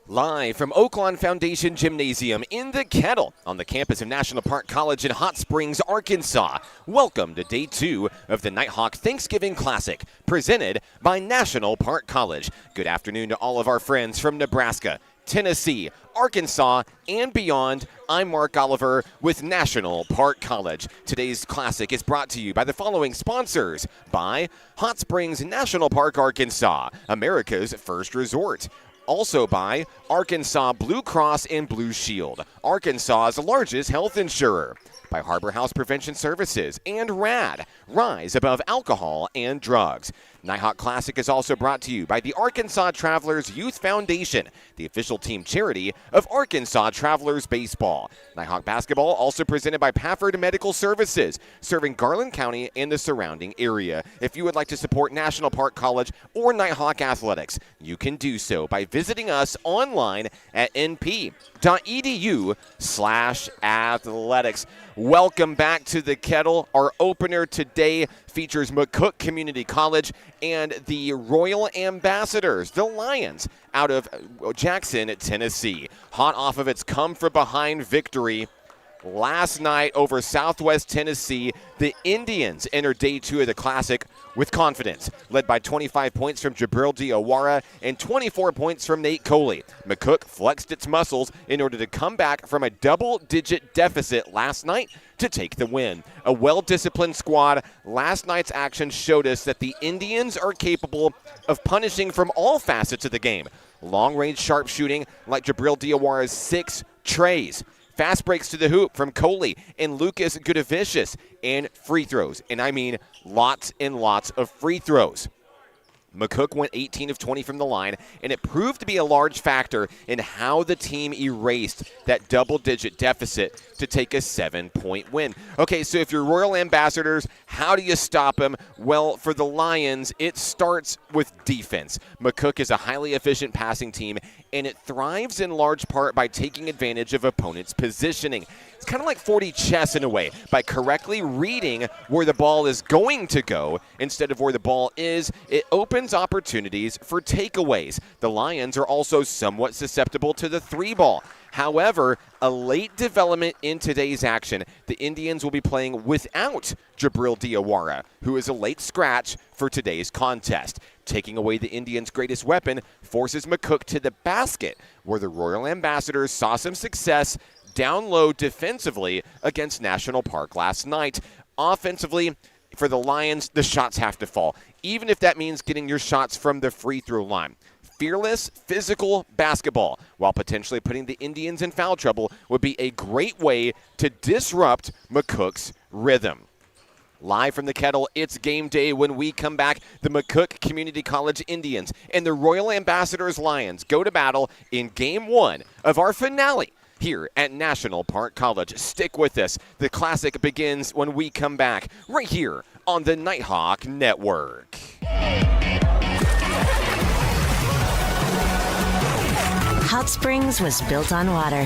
Live from Oaklawn Foundation Gymnasium in the Kettle on the campus of National Park College in Hot Springs, Arkansas. Welcome to Day 2 of the Nighthawk Thanksgiving Classic, presented by National Park College. Good afternoon to all of our friends from Nebraska, Tennessee, Arkansas, and beyond. I'm Mark Oliver with National Park College. Today's Classic is brought to you by the following sponsors: by Hot Springs National Park, Arkansas, America's first resort. Also by Arkansas Blue Cross and Blue Shield, Arkansas's largest health insurer. By Harbor House Prevention Services and RAD, Rise Above Alcohol and Drugs. Nighthawk Classic is also brought to you by the Arkansas Travelers Youth Foundation, the official team charity of Arkansas Travelers Baseball. Nighthawk Basketball also presented by Pafford Medical Services, serving Garland County and the surrounding area. If you would like to support National Park College or Nighthawk Athletics, you can do so by visiting us online at np.edu/athletics. Welcome back to the Kettle. Our opener today features McCook Community College and the Royal Ambassadors, the Lions, out of Jackson, Tennessee. Hot off of its come-from-behind victory last night over Southwest Tennessee, the Indians enter Day 2 of the Classic with confidence, led by 25 points from Jabril Diawara and 24 points from Nate Coley. McCook flexed its muscles in order to come back from a double-digit deficit last night to take the win. A well-disciplined squad, last night's action showed us that the Indians are capable of punishing from all facets of the game. Long-range sharpshooting like Jabril Diawara's 6 trays. Fast breaks to the hoop from Coley and Lucas Gudavicius, and free throws. And I mean lots and lots of free throws. McCook went 18 of 20 from the line, and it proved to be a large factor in how the team erased that double-digit deficit to take a 7-point win. Okay, so if you're Royal Ambassadors, how do you stop them? Well, for the Lions, it starts with defense. McCook is a highly efficient passing team, and it thrives in large part by taking advantage of opponents' positioning. It's kind of like 4D chess in a way. By correctly reading where the ball is going to go instead of where the ball is, it opens opportunities for takeaways. The Lions are also somewhat susceptible to the 3-ball. However, a late development in today's action, the Indians will be playing without Jabril Diawara, who is a late scratch for today's contest. Taking away the Indians' greatest weapon forces McCook to the basket, where the Royal Ambassadors saw some success down low defensively against National Park last night. Offensively, for the Lions, the shots have to fall, even if that means getting your shots from the free throw line. Fearless, physical basketball, while potentially putting the Indians in foul trouble, would be a great way to disrupt McCook's rhythm. Live from the Kettle, it's game day. When we come back, the McCook Community College Indians and the Royal Ambassadors Lions go to battle in Game 1 of our finale here at National Park College. Stick with us. The Classic begins when we come back, right here on the Nighthawk Network. Hot Springs was built on water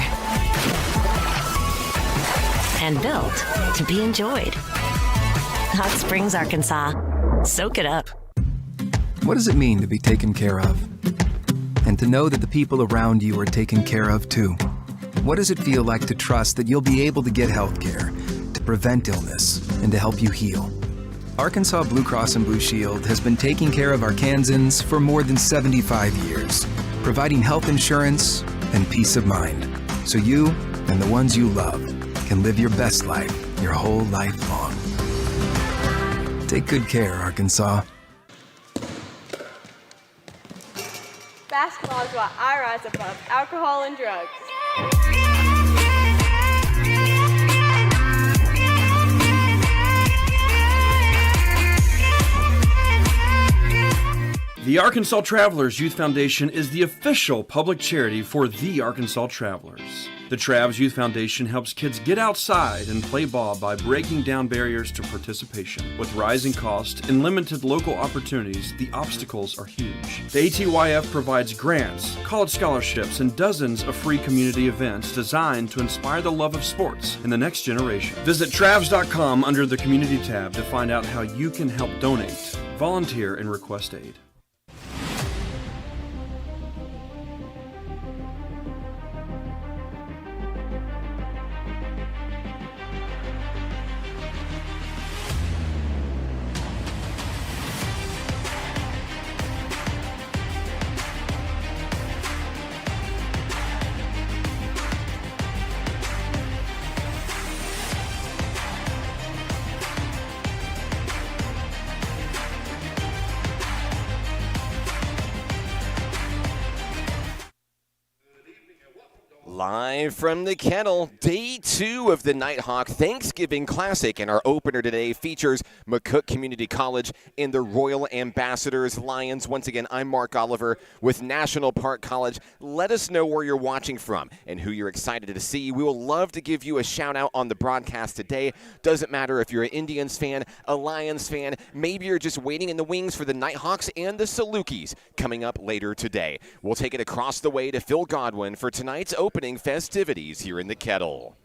and built to be enjoyed. Hot Springs, Arkansas. Soak it up. What does it mean to be taken care of? And to know that the people around you are taken care of too? What does it feel like to trust that you'll be able to get health care, to prevent illness, and to help you heal? Arkansas Blue Cross and Blue Shield has been taking care of Arkansans for more than 75 years, providing health insurance and peace of mind, so you and the ones you love can live your best life your whole life long. Take good care, Arkansas. Basketball is why I rise above alcohol and drugs. The Arkansas Travelers Youth Foundation is the official public charity for the Arkansas Travelers. The Travs Youth Foundation helps kids get outside and play ball by breaking down barriers to participation. With rising costs and limited local opportunities, the obstacles are huge. The ATYF provides grants, college scholarships, and dozens of free community events designed to inspire the love of sports in the next generation. Visit Travs.com under the Community tab to find out how you can help donate, volunteer, and request aid. Live from the Kettle, day 2 of the Nighthawk Thanksgiving Classic, and our opener today features McCook Community College and the Royal Ambassadors Lions. Once again, I'm Mark Oliver with National Park College. Let us know where you're watching from and who you're excited to see. We will love to give you a shout out on the broadcast today. Doesn't matter if you're an Indians fan, a Lions fan, maybe you're just waiting in the wings for the Nighthawks and the Salukis coming up later today. We'll take it across the way to Phil Godwin for tonight's opening festivities here in the Kettle.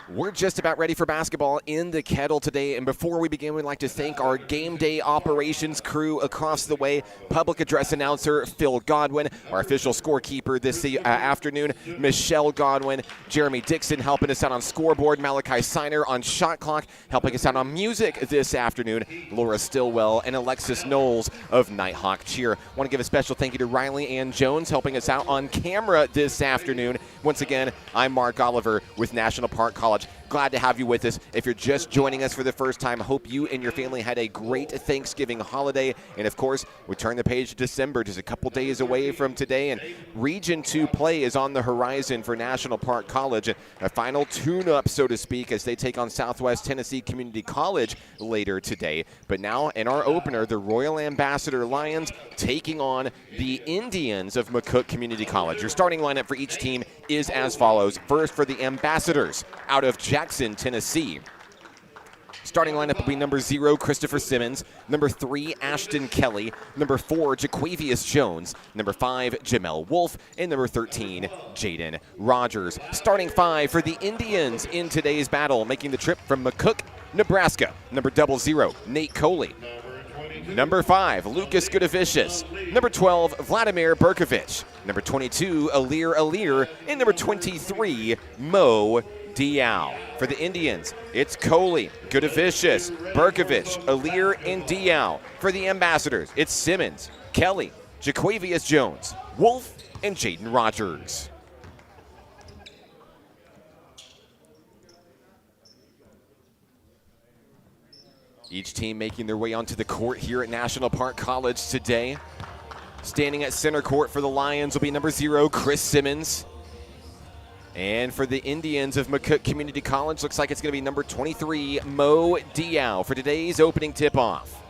We're just about ready for basketball in the Kettle today, and before we begin, we'd like to thank our game day operations crew across the way. Public address announcer Phil Godwin, our official scorekeeper this afternoon, Michelle Godwin, Jeremy Dixon helping us out on scoreboard, Malachi Siner on shot clock, helping us out on music this afternoon, Laura Stillwell, and Alexis Knowles of Nighthawk Cheer. Want to give a special thank you to Riley Ann Jones helping us out on camera this afternoon. Once again, I'm Mark Oliver with National Park College. Glad to have you with us. If you're just joining us for the first time, hope you and your family had a great Thanksgiving holiday. And of course, we turn the page to December, just a couple days away from today. And Region 2 play is on the horizon for National Park College. A final tune-up, so to speak, as they take on Southwest Tennessee Community College later today. But now, in our opener, the Royal Ambassador Lions taking on the Indians of McCook Community College. Your starting lineup for each team is as follows. First, for the Ambassadors, out of Jackson, Tennessee. Starting lineup will be number 0, Christopher Simmons, number 3, Ashton Kelly, number 4, Jaquavius Jones, number 5, Jamel Wolf, and number 13, Jaden Rogers. Starting 5 for the Indians in today's battle, making the trip from McCook, Nebraska. Number 00, Nate Coley. Number 5, Lucas Goodavicius. Number 12, Vladimir Berkovich. Number 22, Alir, and number 23, Mo Diao. For the Indians, it's Coley, Goodavicius, Berkovich, Alir, and Diao. For the Ambassadors, it's Simmons, Kelly, Jaquavius Jones, Wolf, and Jaden Rogers. Each team making their way onto the court here at National Park College today. Standing at center court for the Lions will be number 0, Chris Simmons. And for the Indians of McCook Community College, looks like it's going to be number 23, Mo Diao, for today's opening tip-off.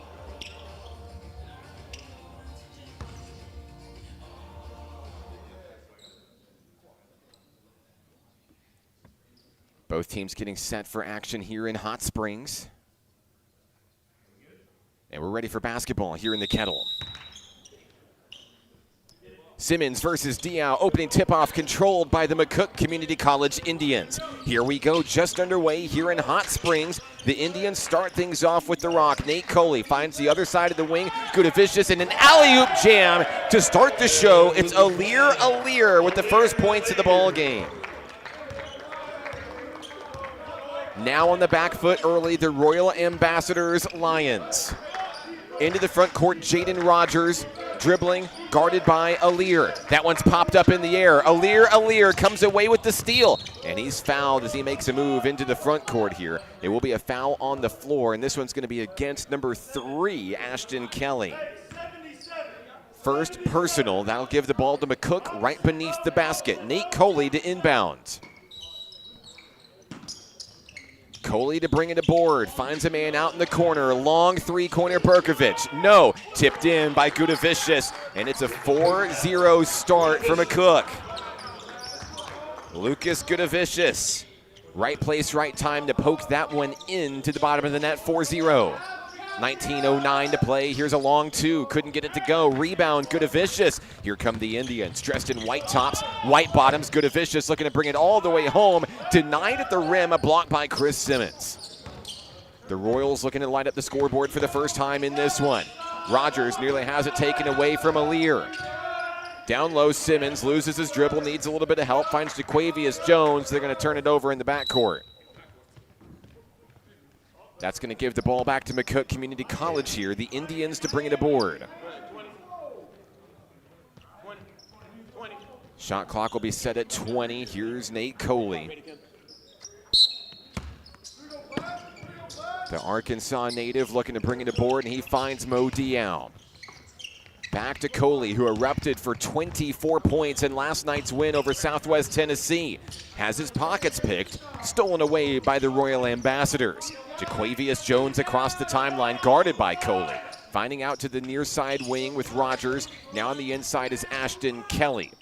Both teams getting set for action here in Hot Springs. And we're ready for basketball here in the Kettle. Simmons versus Diao, opening tip-off controlled by the McCook Community College Indians. Here we go, just underway here in Hot Springs. The Indians start things off with the rock. Nate Coley finds the other side of the wing. Goodavicius and an alley-oop jam to start the show. It's Alir with the first points of the ball game. Now on the back foot early, the Royal Ambassadors Lions. Into the front court, Jaden Rogers. dribbling, guarded by Alir. That one's popped up in the air. Alir comes away with the steal, and he's fouled as he makes a move into the front court here. It will be a foul on the floor, and this one's going to be against number 3, Ashton Kelly. First personal, that'll give the ball to McCook right beneath the basket. Nate Coley to inbound. Coley to bring it aboard, finds a man out in the corner, long three-corner Berkovich. No, tipped in by Gudavicius, and it's a 4-0 start for McCook. Lucas Gudavicius, right place, right time to poke that one into the bottom of the net, 4-0. 19:09 to play. Here's a long two. Couldn't get it to go. Rebound, Gudavicius. Here come the Indians, dressed in white tops, white bottoms. Gudavicius looking to bring it all the way home. Denied at the rim, a block by Chris Simmons. The Royals looking to light up the scoreboard for the first time in this one. Rogers nearly has it taken away from Alir. Down low, Simmons loses his dribble, needs a little bit of help, finds Jaquavius Jones. They're going to turn it over in the backcourt. That's going to give the ball back to McCook Community College here. The Indians to bring it aboard. Shot clock will be set at 20. Here's Nate Coley. The Arkansas native looking to bring it aboard, and he finds Mo Diao. Back to Coley, who erupted for 24 points in last night's win over Southwest Tennessee. Has his pockets picked, stolen away by the Royal Ambassadors. Jaquavius Jones across the timeline, guarded by Coley. Finding out to the near side wing with Rogers. Now on the inside is Ashton Kelly.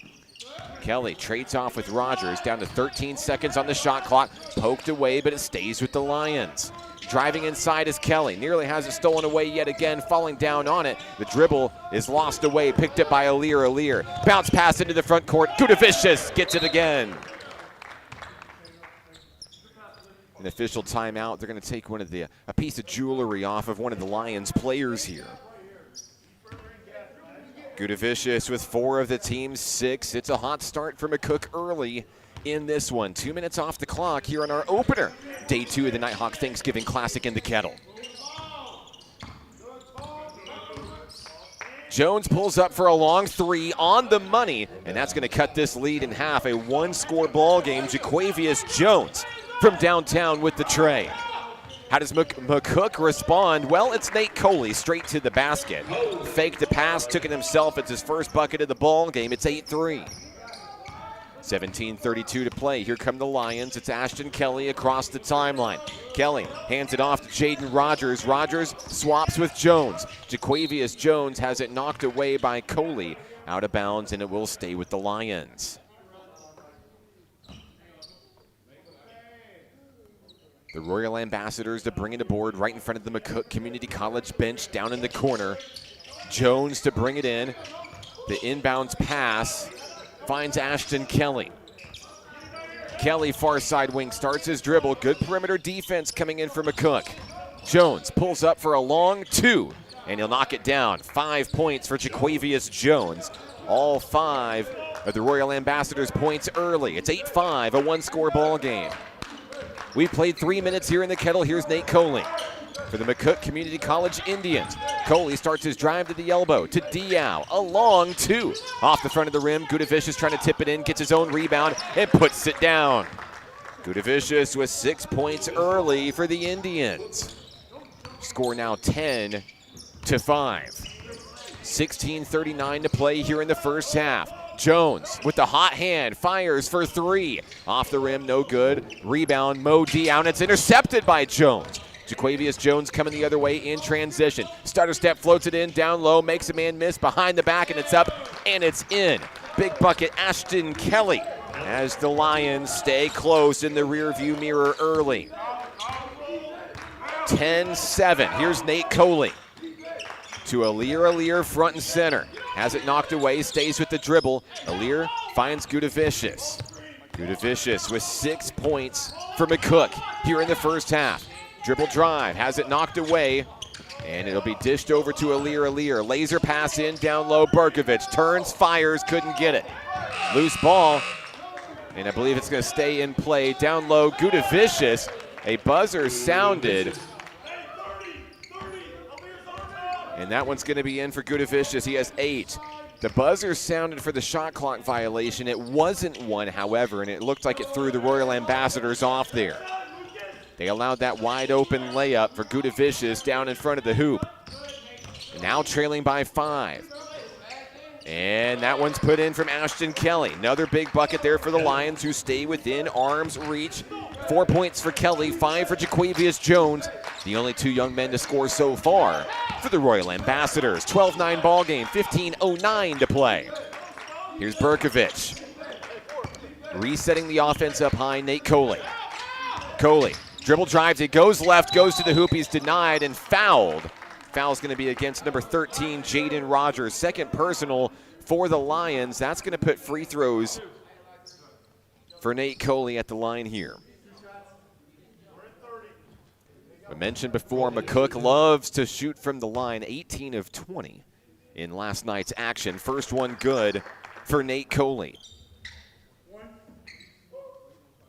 Kelly trades off with Rogers, down to 13 seconds on the shot clock. Poked away, but it stays with the Lions. Driving inside is Kelly. Nearly has it stolen away yet again, falling down on it. The dribble is lost away, picked up by Alir. Bounce pass into the front court. Gudavicius gets it again. An official timeout. They're going to take a piece of jewelry off of one of the Lions players here. Gudavicius with 4 of the team's 6. It's a hot start for McCook early in this one. 2 minutes off the clock here on our opener. Day 2 of the Nighthawk Thanksgiving Classic in the Kettle. Jones pulls up for a long 3 on the money, and that's going to cut this lead in half. A 1-score ball game. Jaquavius Jones from downtown with the tray. How does McCook respond? Well, it's Nate Coley straight to the basket. Faked the pass, took it himself. It's his first bucket of the ball game. It's 8-3. 17:32 to play. Here come the Lions. It's Ashton Kelly across the timeline. Kelly hands it off to Jaden Rogers. Rogers swaps with Jones. Jaquavius Jones has it knocked away by Coley. Out of bounds, and it will stay with the Lions. The Royal Ambassadors to bring it aboard right in front of the McCook Community College bench down in the corner. Jones to bring it in. The inbounds pass finds Ashton Kelly. Kelly, far side wing, starts his dribble. Good perimeter defense coming in for McCook. Jones pulls up for a long 2, and he'll knock it down. 5 points for Jaquavius Jones. All 5 of the Royal Ambassadors' points early. It's 8-5, a 1-score ball game. We've played 3 minutes here in the Kettle. Here's Nate Coley for the McCook Community College Indians. Coley starts his drive to the elbow to Diao. A long 2 off the front of the rim. Gudavicius trying to tip it in, gets his own rebound, and puts it down. Gudavicius with 6 points early for the Indians. Score now 10-5. 16:39 to play here in the first half. Jones with the hot hand, fires for 3. Off the rim, no good. Rebound, Mo Diao, and it's intercepted by Jones. Jaquavius Jones coming the other way in transition. Starter step, floats it in, down low, makes a man miss, behind the back, and it's up, and it's in. Big bucket, Ashton Kelly, as the Lions stay close in the rearview mirror early. 10-7, here's Nate Coley. To Alir front and center. Has it knocked away, stays with the dribble. Alir finds Gudavicius. Gudavicius with 6 points for McCook here in the first half. Dribble drive, has it knocked away, and it'll be dished over to Alir. Laser pass in, down low, Berkovich. Turns, fires, couldn't get it. Loose ball, and I believe it's going to stay in play. Down low, Gudavicius. A buzzer sounded. And that one's going to be in for Gudavicius. He has 8. The buzzer sounded for the shot clock violation. It wasn't one, however, and it looked like it threw the Royal Ambassadors off there. They allowed that wide open layup for Gudavicius down in front of the hoop. Now trailing by 5. And that one's put in from Ashton Kelly. Another big bucket there for the Lions, who stay within arm's reach. 4 points for Kelly, 5 for Jaquavius Jones. The only 2 young men to score so far for the Royal Ambassadors. 12-9 ball game, 15:09 to play. Here's Berkovich. Resetting the offense up high, Nate Coley. Coley, dribble drives, it goes left, goes to the hoop, he's denied and fouled. Foul's going to be against number 13, Jaden Rogers. Second personal for the Lions. That's going to put free throws for Nate Coley at the line here. I mentioned before, McCook loves to shoot from the line, 18 of 20 in last night's action. First one good for Nate Coley.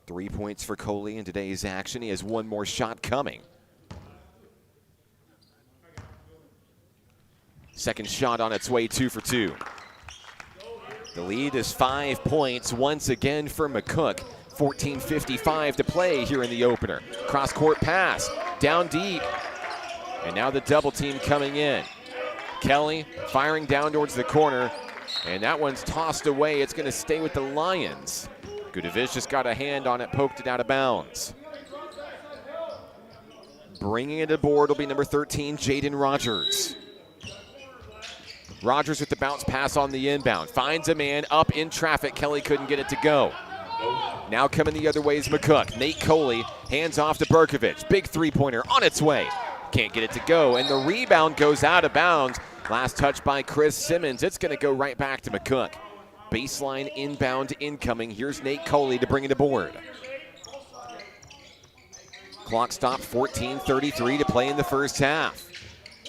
3 points for Coley in today's action. He has one more shot coming. Second shot on its way, 2 for 2. The lead is 5 points once again for McCook. 14:55 to play here in the opener. Cross-court pass, down deep. And now the double team coming in. Kelly firing down towards the corner. And that one's tossed away. It's going to stay with the Lions. Gudavicius got a hand on it, poked it out of bounds. Bringing it aboard will be number 13, Jaden Rogers. Rogers with the bounce pass on the inbound. Finds a man up in traffic. Kelly couldn't get it to go. Now coming the other way is McCook. Nate Coley hands off to Berkovich. Big three-pointer on its way. Can't get it to go, and the rebound goes out of bounds. Last touch by Chris Simmons. It's going to go right back to McCook. Baseline inbound incoming. Here's Nate Coley to bring it aboard. Clock stop, 14:33 to play in the first half.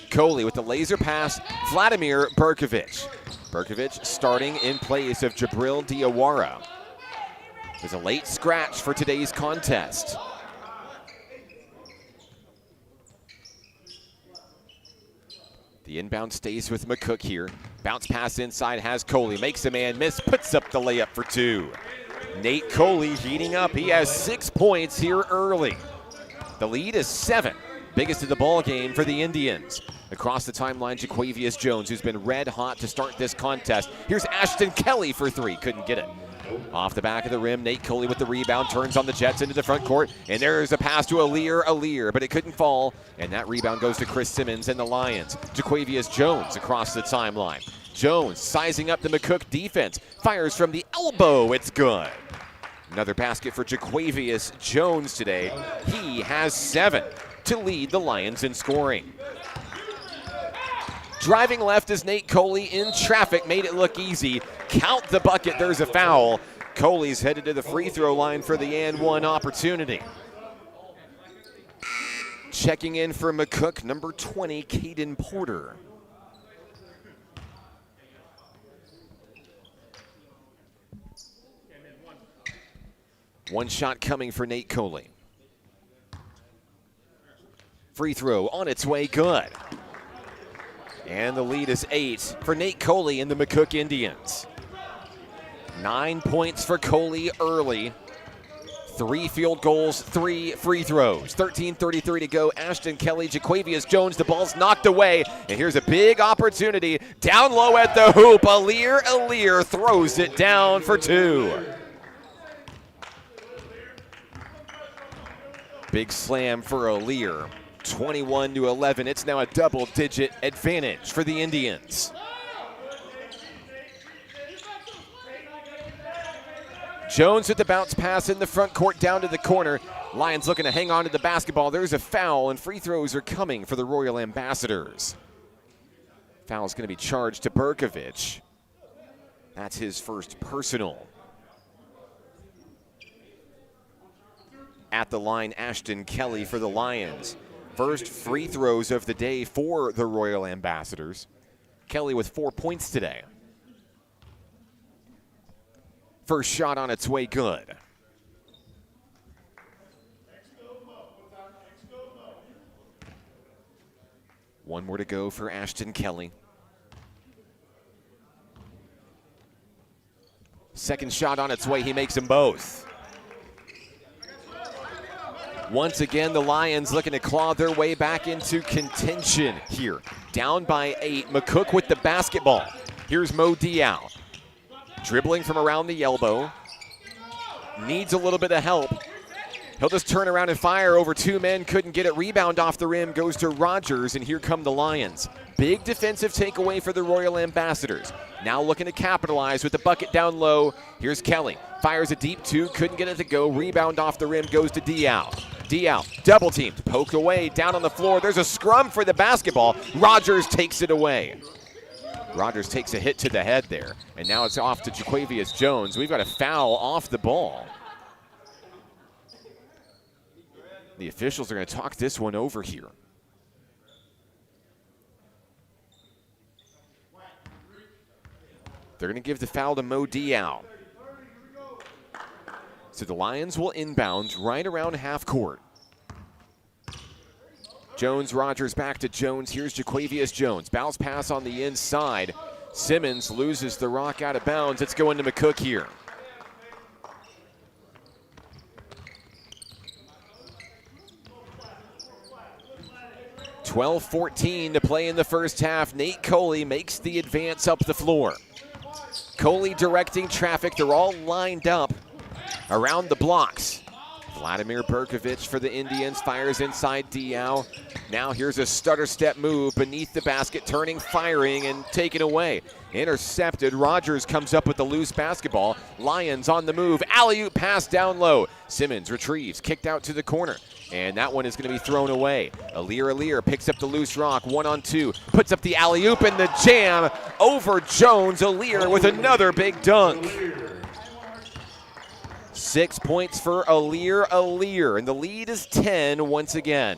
Coley with the laser pass, Vladimir Berkovich. Berkovich starting in place of Jabril Diawara. There's a late scratch for today's contest. The inbound stays with McCook here. Bounce pass inside has Coley, makes a man miss, puts up the layup for 2. Nate Coley heating up. He has 6 points here early. The lead is 7. Biggest of the ball game for the Indians. Across the timeline, Jaquavius Jones, who's been red hot to start this contest. Here's Ashton Kelly for 3, couldn't get it. Off the back of the rim, Nate Coley with the rebound, turns on the Jets into the front court, and there's a pass to Aleer, but it couldn't fall, and that rebound goes to Chris Simmons and the Lions. Jaquavius Jones across the timeline. Jones sizing up the McCook defense, fires from the elbow, it's good. Another basket for Jaquavius Jones today. He has 7 to lead the Lions in scoring. Driving left is Nate Coley in traffic, made it look easy. Count the bucket, there's a foul. Coley's headed to the free throw line for the and one opportunity. Checking in for McCook, number 20, Caden Porter. One shot coming for Nate Coley. Free throw on its way, good. And the lead is 8 for Nate Coley and the McCook Indians. 9 points for Coley early. 3 field goals, 3 free throws. 13:33 to go. Ashton Kelly, Jaquavius Jones, the ball's knocked away. And here's a big opportunity. Down low at the hoop, Aleer throws it down for 2. Big slam for Aleer. 21-11, it's now a double-digit advantage for the Indians. Jones with the bounce pass in the front court down to the corner. Lions looking to hang on to the basketball. There's a foul, and free throws are coming for the Royal Ambassadors. Foul's going to be charged to Berkovich. That's his first personal. At the line, Ashton Kelly for the Lions. First free throws of the day for the Royal Ambassadors. Kelly with 4 points today. First shot on its way, good. One more to go for Ashton Kelly. Second shot on its way, he makes them both. Once again, the Lions looking to claw their way back into contention here. Down by 8, McCook with the basketball. Here's Mo Diao. Dribbling from around the elbow. Needs a little bit of help. He'll just turn around and fire over 2 men. Couldn't get it. Rebound off the rim goes to Rogers, and here come the Lions. Big defensive takeaway for the Royal Ambassadors. Now looking to capitalize with the bucket down low. Here's Kelly. Fires a deep 2. Couldn't get it to go. Rebound off the rim goes to Diao. Diao, double teamed, poked away, down on the floor. There's a scrum for the basketball. Rogers takes it away. Rogers takes a hit to the head there, and now it's off to Jaquavius Jones. We've got a foul off the ball. The officials are going to talk this one over here. They're going to give the foul to Mo Diao. So the Lions will inbound right around half court. Jones, Rogers back to Jones. Here's Jaquavius Jones. Bounce pass on the inside. Simmons loses the rock out of bounds. It's going to McCook here. .12-14 to play in the first half. Nate Coley makes the advance up the floor. Coley directing traffic. They're all lined up around the blocks. Vladimir Berkovich for the Indians fires inside Diao. Now here's a stutter step move beneath the basket, turning, firing, and taken away. Intercepted. Rogers comes up with the loose basketball. Lions on the move. Alley-oop pass down low. Simmons retrieves, kicked out to the corner. And that one is going to be thrown away. Alier picks up the loose rock, 1-on-2. Puts up the alley-oop and the jam over Jones. Alier with another big dunk. 6 points for Alier, and the lead is 10 once again.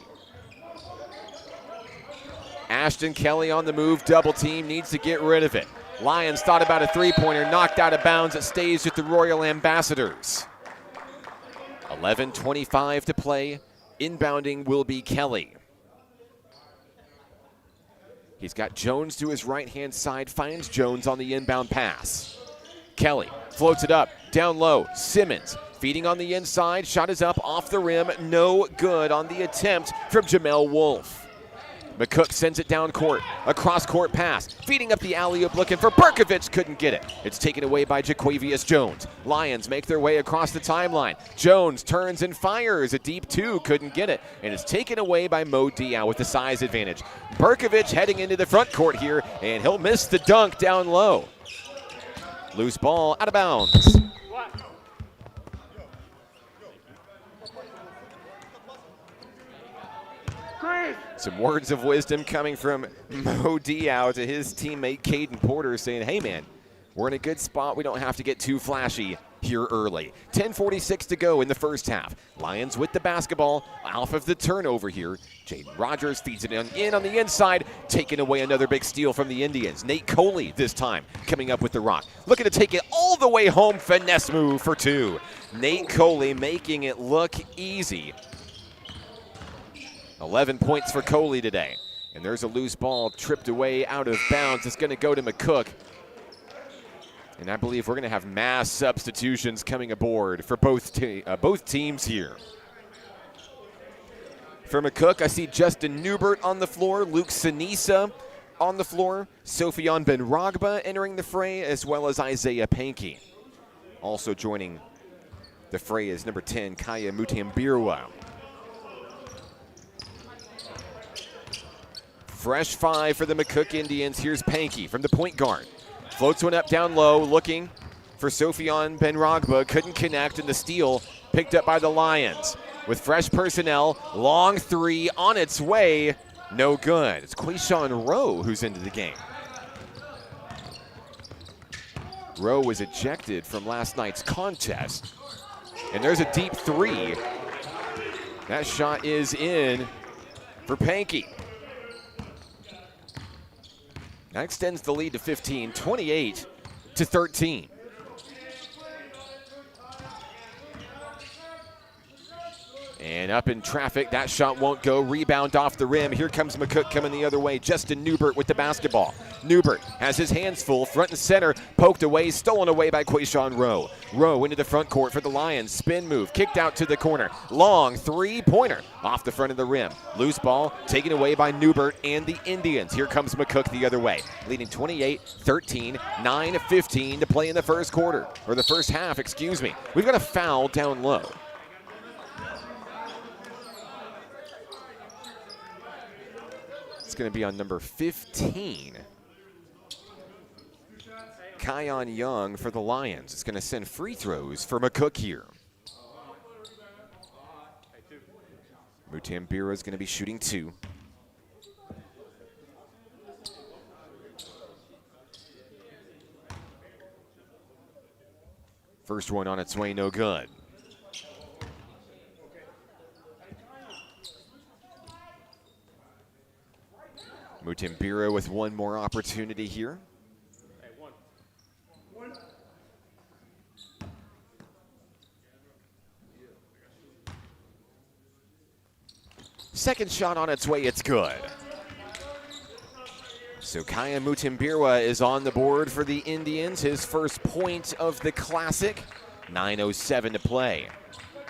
Ashton Kelly on the move, double team, needs to get rid of it. Lions thought about a three-pointer, knocked out of bounds. It stays with the Royal Ambassadors. 11:25 to play. Inbounding will be Kelly. He's got Jones to his right-hand side, finds Jones on the inbound pass. Kelly floats it up, down low. Simmons feeding on the inside. Shot is up, off the rim. No good on the attempt from Jamel Wolf. McCook sends it down court. A cross-court pass. Feeding up the alley-oop, looking for Berkovich. Couldn't get it. It's taken away by Jaquavius Jones. Lions make their way across the timeline. Jones turns and fires. A deep 2. Couldn't get it. And it's taken away by Mo Diao with the size advantage. Berkovich heading into the front court here, and he'll miss the dunk down low. Loose ball out of bounds. Some words of wisdom coming from Mo Diao to his teammate Caden Porter, saying, hey man, we're in a good spot. We don't have to get too flashy here early. 10:46 to go in the first half. Lions with the basketball off of the turnover here. Jaden Rogers feeds it in on the inside, taking away another big steal from the Indians. Nate Coley this time coming up with the rock. Looking to take it all the way home. Finesse move for 2. Nate Coley making it look easy. 11 points for Coley today. And there's a loose ball tripped away out of bounds. It's going to go to McCook. And I believe we're going to have mass substitutions coming aboard for both teams here. For McCook, I see Justin Newbert on the floor, Luke Sinisa on the floor, Sofian Benragba entering the fray, as well as Isaiah Pankey. Also joining the fray is number 10, Kaya Mutambirwa. Fresh 5 for the McCook Indians. Here's Pankey from the point guard. Floats one up down low, looking for Sofian Benragba. Couldn't connect, and the steal picked up by the Lions. With fresh personnel, long 3 on its way. No good. It's Quayshawn Rowe who's into the game. Rowe was ejected from last night's contest. And there's a deep 3. That shot is in for Pankey. That extends the lead to 15, 28-13. And up in traffic, that shot won't go. Rebound off the rim. Here comes McCook coming the other way. Justin Newbert with the basketball. Newbert has his hands full, front and center, poked away, stolen away by Quayshawn Rowe. Rowe into the front court for the Lions. Spin move, kicked out to the corner. Long three-pointer off the front of the rim. Loose ball taken away by Newbert and the Indians. Here comes McCook the other way, leading 28-13, 9:15 to play in the first quarter, or the first half, excuse me. We've got a foul down low. It's going to be on number 15. Kion Young for the Lions. It's going to send free throws for McCook here. Mutambira is going to be shooting 2. First one on its way, no good. Mutambira with one more opportunity here. Second shot on its way, it's good. So Kaya Mutambira is on the board for the Indians, his first point of the Classic. 9:07 to play.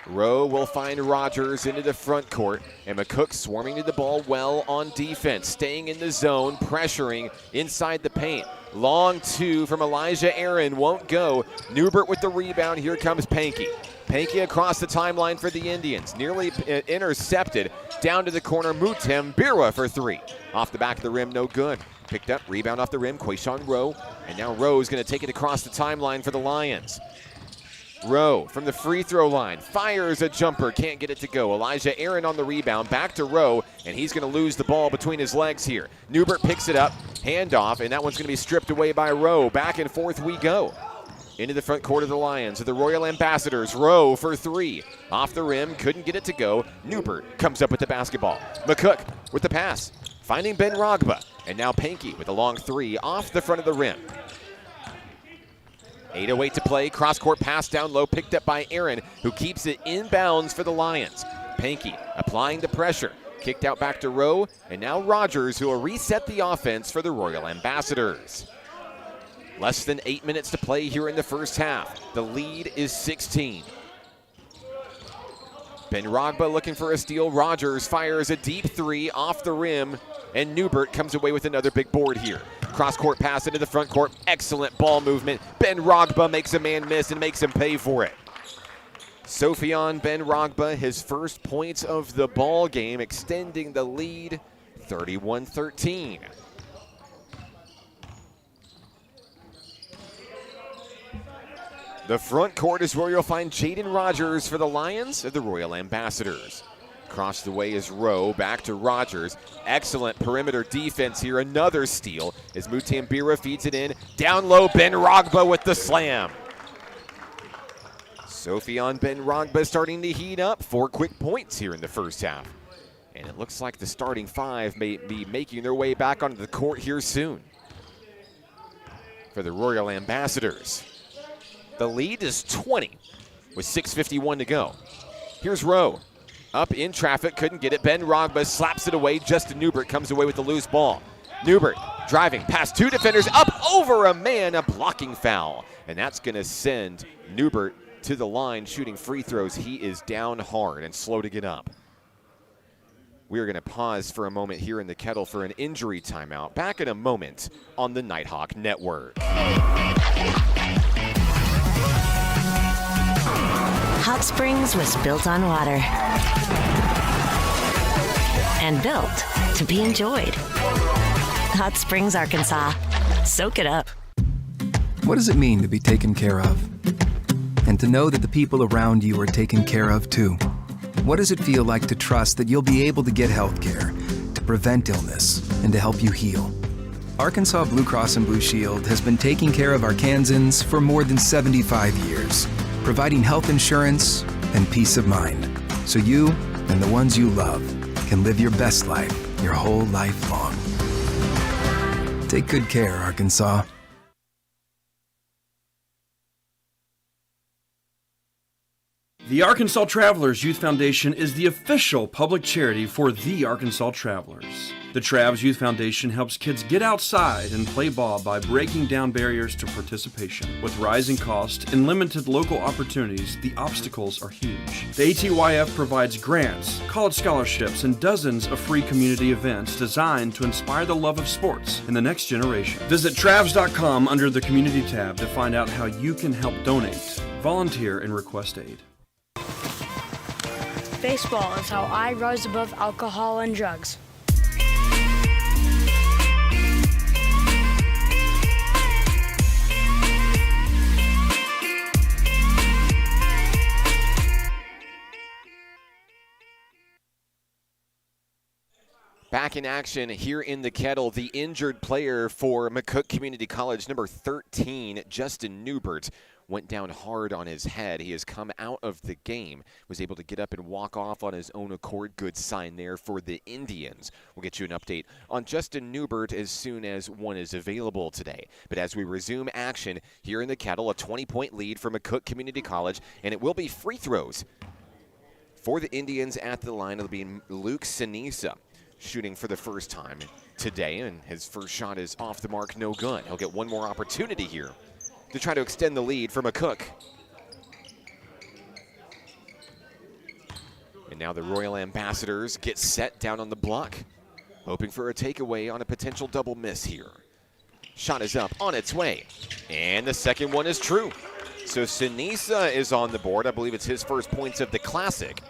Rowe will find Rogers into the front court, and McCook swarming to the ball well on defense, staying in the zone, pressuring inside the paint. Long 2 from Elijah Aaron, won't go. Newbert with the rebound, here comes Pankey. Pankey across the timeline for the Indians, nearly intercepted. Down to the corner, Mutambira for 3. Off the back of the rim, no good. Picked up, rebound off the rim, Quayshawn Rowe, and now Rowe's gonna take it across the timeline for the Lions. Rowe from the free throw line, fires a jumper, can't get it to go. Elijah Aaron on the rebound, back to Rowe, and he's going to lose the ball between his legs here. Newbert picks it up, handoff, and that one's going to be stripped away by Rowe. Back and forth we go. Into the front court of the Lions, of the Royal Ambassadors. Rowe for 3. Off the rim, couldn't get it to go. Newbert comes up with the basketball. McCook with the pass, finding Ben Rogba, and now Pankey with a long 3 off the front of the rim. 8:08 to play, cross-court pass down low, picked up by Aaron, who keeps it inbounds for the Lions. Pankey applying the pressure, kicked out back to Rowe, and now Rogers, who will reset the offense for the Royal Ambassadors. Less than 8 minutes to play here in the first half. The lead is 16. Ben Rogba looking for a steal. Rogers fires a deep 3 off the rim, and Newbert comes away with another big board here. Cross-court pass into the front court. Excellent ball movement. Ben Rogba makes a man miss and makes him pay for it. Sofian Ben Rogba, his first points of the ball game, extending the lead 31-13. The front court is where you'll find Jaden Rogers for the Lions of the Royal Ambassadors. Across the way is Rowe, back to Rogers. Excellent perimeter defense here. Another steal as Mutambira feeds it in. Down low, Ben Rogba with the slam. Sofian Ben Rogba starting to heat up. 4 quick points here in the first half. And it looks like the starting 5 may be making their way back onto the court here soon. For the Royal Ambassadors, the lead is 20 with 6:51 to go. Here's Rowe. Up in traffic, couldn't get it. Ben Rogba slaps it away. Justin Newbert comes away with the loose ball. Newbert driving past 2 defenders, up over a man, a blocking foul. And that's going to send Newbert to the line shooting free throws. He is down hard and slow to get up. We are going to pause for a moment here in the Kettle for an injury timeout. Back in a moment on the Nighthawk Network. Hot Springs was built on water and built to be enjoyed. Hot Springs, Arkansas. Soak it up. What does it mean to be taken care of? And to know that the people around you are taken care of too? What does it feel like to trust that you'll be able to get health care, to prevent illness, and to help you heal? Arkansas Blue Cross and Blue Shield has been taking care of Arkansans for more than 75 years, providing health insurance and peace of mind, so you and the ones you love can live your best life your whole life long. Take good care, Arkansas. The Arkansas Travelers Youth Foundation is the official public charity for the Arkansas Travelers. The Travs Youth Foundation helps kids get outside and play ball by breaking down barriers to participation. With rising costs and limited local opportunities, the obstacles are huge. The ATYF provides grants, college scholarships, and dozens of free community events designed to inspire the love of sports in the next generation. Visit Travs.com under the Community tab to find out how you can help donate, volunteer, and request aid. Baseball is how I rise above alcohol and drugs. Back in action here in the Kettle, the injured player for McCook Community College, number 13, Justin Newbert, went down hard on his head. He has come out of the game, was able to get up and walk off on his own accord. Good sign there for the Indians. We'll get you an update on Justin Newbert as soon as one is available today. But as we resume action here in the Kettle, a 20-point lead for McCook Community College, and it will be free throws for the Indians at the line. It'll be Luke Sinisa shooting for the first time today, and his first shot is off the mark, no good. He'll get one more opportunity here to try to extend the lead for McCook. And now the Royal Ambassadors get set down on the block, hoping for a takeaway on a potential double miss here. Shot is up, on its way, and the second one is true. So Sinisa is on the board. I believe it's his first points of the Classic.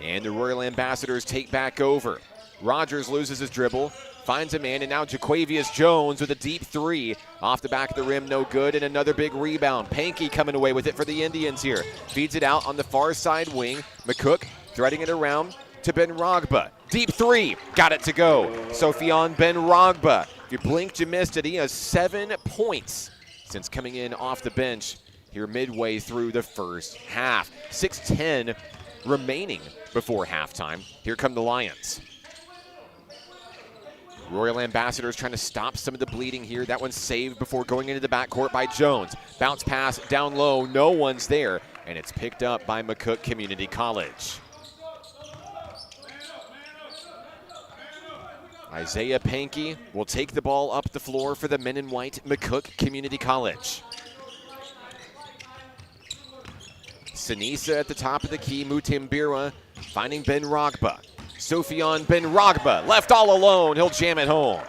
And the Royal Ambassadors take back over. Rogers loses his dribble, finds a man, and now Jaquavius Jones with a deep three. Off the back of the rim, no good, and another big rebound. Pankey coming away with it for the Indians here. Feeds it out on the far side wing. McCook threading it around to Ben Rogba. Deep three, got it to go. Sofian Ben Rogba. If you blinked, you missed it. He has 7 points since coming in off the bench here midway through the first half. 6:10 remaining before halftime. Here come the Lions. Royal Ambassadors trying to stop some of the bleeding here. That one's saved before going into the backcourt by Jones. Bounce pass down low, no one's there, and it's picked up by McCook Community College. Isaiah Pankey will take the ball up the floor for the men in white, McCook Community College. Sinisa at the top of the key, Mutimbira finding Ben Rogba. Sofian Ben Rogba left all alone. He'll jam it home.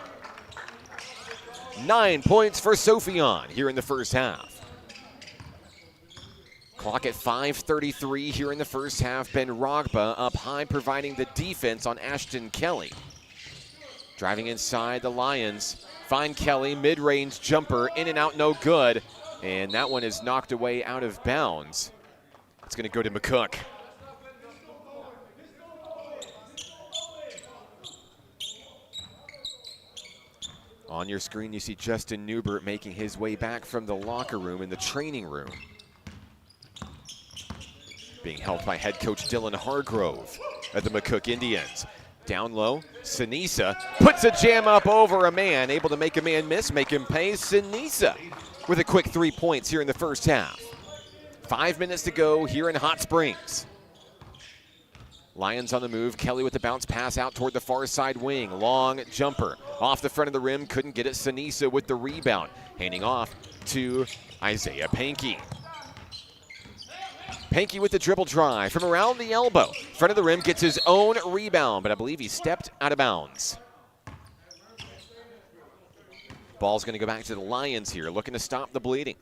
9 points for Sofian here in the first half. Clock at 5:33 here in the first half. Ben Rogba up high, providing the defense on Ashton Kelly. Driving inside the Lions. Find Kelly, mid-range jumper, in and out, no good. And that one is knocked away out of bounds. It's going to go to McCook. On your screen, you see Justin Newbert making his way back from the locker room in the training room. Being helped by head coach Dylan Hargrove at the McCook Indians. Down low, Sinisa puts a jam up over a man, able to make a man miss, make him pay. Sinisa with a quick 3 points here in the first half. 5 minutes to go here in Hot Springs. Lions on the move. Kelly with the bounce pass out toward the far side wing. Long jumper off the front of the rim. Couldn't get it. Sinisa with the rebound. Handing off to Isaiah Pankey. Pankey with the dribble drive from around the elbow. Front of the rim, gets his own rebound, but I believe he stepped out of bounds. Ball's going to go back to the Lions here, looking to stop the bleeding.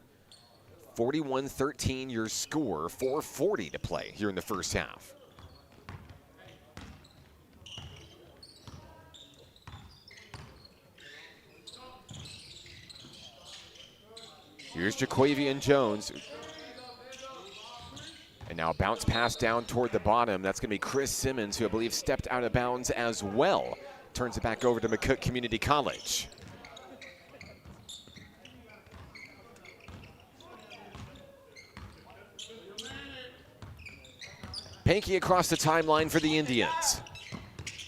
41-13 your score. 4:40 to play here in the first half. Here's Jaquavian Jones. And now a bounce pass down toward the bottom. That's going to be Chris Simmons, who I believe stepped out of bounds as well. Turns it back over to McCook Community College. Pankey across the timeline for the Indians.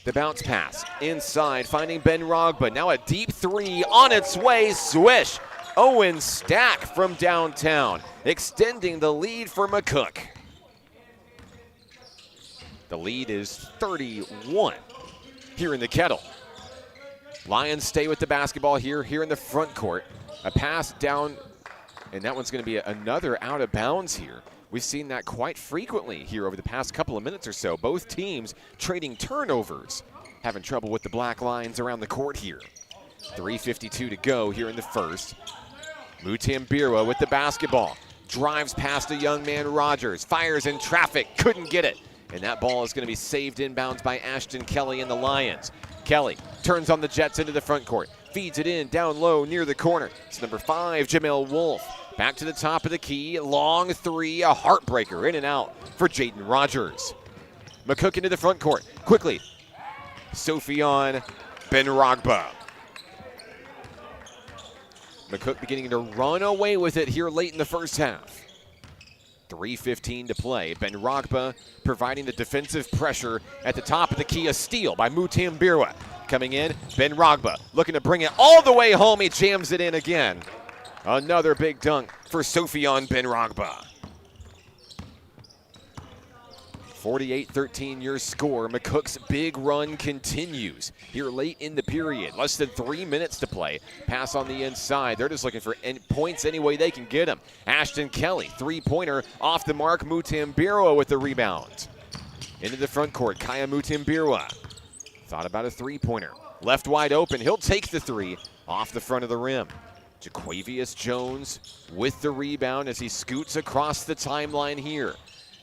The bounce pass inside, finding Ben Rogba. Now a deep three on its way, swish. Owen Stack from downtown, extending the lead for McCook. The lead is 31 here in the Kettle. Lions stay with the basketball here in the front court. A pass down, and that one's going to be another out of bounds here. We've seen that quite frequently here over the past couple of minutes or so. Both teams trading turnovers, having trouble with the black lines around the court here. 3:52 to go here in the first. Mutambira with the basketball. Drives past a young man, Rogers. Fires in traffic, couldn't get it. And that ball is going to be saved inbounds by Ashton Kelly and the Lions. Kelly turns on the Jets into the front court. Feeds it in down low near the corner. It's number 5, Jamel Wolf. Back to the top of the key. Long three, a heartbreaker. In and out for Jaden Rogers. McCook into the front court. Quickly. Sofian Benragba. McCook beginning to run away with it here late in the first half. 3:15 to play. Benragba providing the defensive pressure at the top of the key. A steal by Mutambira. Coming in, Benragba looking to bring it all the way home. He jams it in again. Another big dunk for Sofian Benragba. 48-13 your score. McCook's big run continues here late in the period. Less than 3 minutes to play. Pass on the inside. They're just looking for points any way they can get them. Ashton Kelly, three-pointer off the mark. Mutambira with the rebound. Into the front court, Kaya Mutambira. Thought about a three-pointer. Left wide open. He'll take the three off the front of the rim. Jaquavius Jones with the rebound as he scoots across the timeline here.